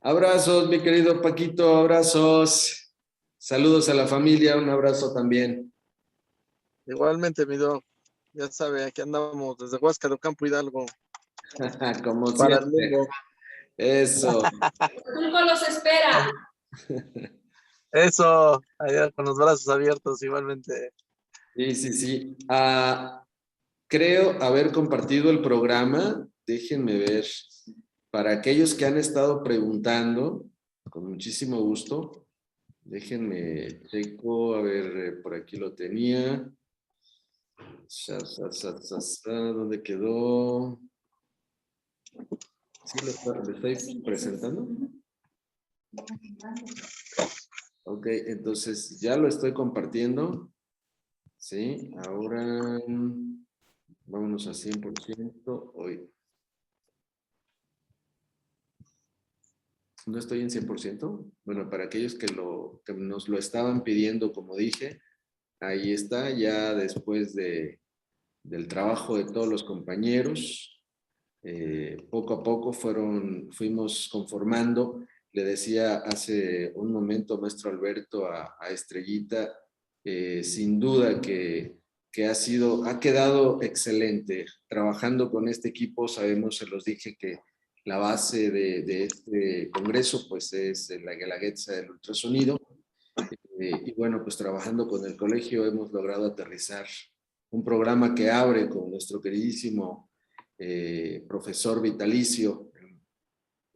Abrazos, mi querido Paquito, abrazos. Saludos a la familia, un abrazo también. Igualmente, mi doc, ya sabe, aquí andamos desde Huasca de Ocampo, Hidalgo. Como Para el siempre. mundo. Eso. Tulco los espera. Eso, allá con los brazos abiertos, igualmente. Sí, sí, sí. Creo haber compartido el programa. Déjenme ver. Para aquellos que han estado preguntando, con muchísimo gusto, déjenme checo, a ver, por aquí lo tenía. ¿Dónde quedó? ¿Sí lo estoy presentando? Ok, entonces ya lo estoy compartiendo. Sí, ahora vámonos a 100% hoy. ¿No estoy en 100%? Bueno, para aquellos que nos lo estaban pidiendo, como dije, ahí está, ya después del trabajo de todos los compañeros, poco a poco fuimos conformando. Le decía hace un momento, maestro Alberto, a Estrellita, sin duda que ha quedado excelente. Trabajando con este equipo, sabemos, se los dije, que la base de este congreso pues es la Guelaguetza del ultrasonido. Y bueno, pues trabajando con el colegio hemos logrado aterrizar un programa que abre con nuestro queridísimo profesor vitalicio,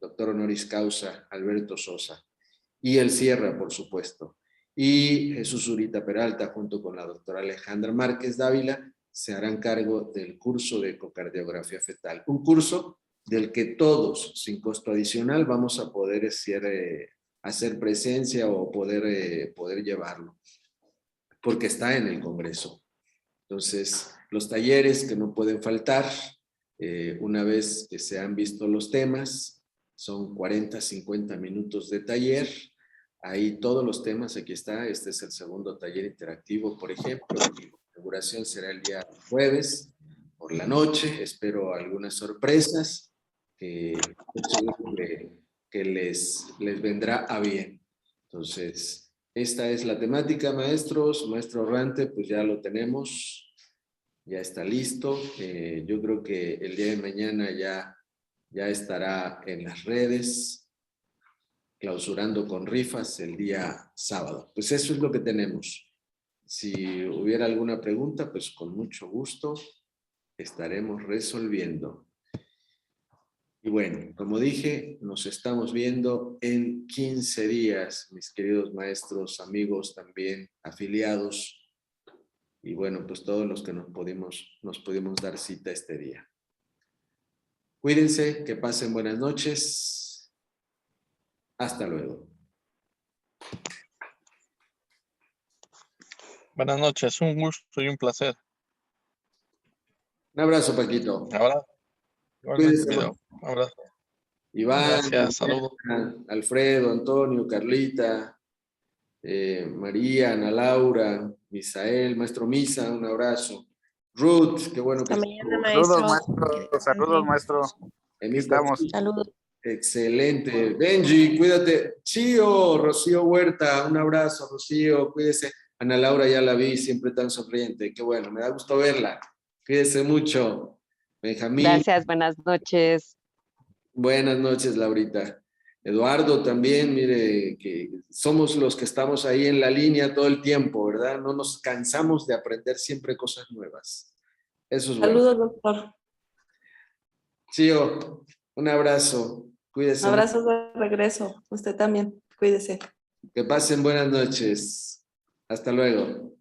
doctor honoris causa Alberto Sosa, y el cierra, por supuesto. Y Jesús Zurita Peralta, junto con la doctora Alejandra Márquez Dávila, se harán cargo del curso de ecocardiografía fetal. Un curso del que todos, sin costo adicional, vamos a poder hacer presencia o poder llevarlo, porque está en el Congreso. Entonces, los talleres que no pueden faltar, una vez que se han visto los temas, son 40, 50 minutos de taller. Ahí todos los temas, aquí está. Este es el segundo taller interactivo, por ejemplo. La inauguración será el día jueves por la noche. Espero algunas sorpresas que les vendrá a bien. Entonces, esta es la temática, maestros. Maestro Rante, pues ya lo tenemos. Ya está listo. Yo creo que el día de mañana ya estará en las redes, clausurando con rifas el día sábado. Pues eso es lo que tenemos. Si hubiera alguna pregunta, pues con mucho gusto estaremos resolviendo. Y bueno, como dije, nos estamos viendo en 15 días, mis queridos maestros, amigos también, afiliados. Y bueno, pues todos los que nos pudimos dar cita este día. Cuídense, que pasen buenas noches. Hasta luego. Buenas noches, un gusto y un placer. Un abrazo, Paquito. Abrazo. Cuídense. Un abrazo. Iván, Gracias, saludos. Alfredo, Antonio, Carlita, María, Ana Laura, Misael, maestro Misa, un abrazo. Ruth, qué bueno que Saludos, maestro. Saludos, maestro. Aquí estamos. Saludos. Excelente. Benji, cuídate. Chío, Rocío Huerta, un abrazo, Rocío, cuídese. Ana Laura ya la vi, siempre tan sonriente. Qué bueno, me da gusto verla. Cuídese mucho. Benjamín. Gracias, buenas noches. Buenas noches, Laurita. Eduardo también, mire, que somos los que estamos ahí en la línea todo el tiempo, ¿verdad? No nos cansamos de aprender siempre cosas nuevas. Eso es bueno. Saludos, doctor. Chío, un abrazo. Cuídese. Abrazos de regreso. Usted también. Cuídese. Que pasen buenas noches. Hasta luego.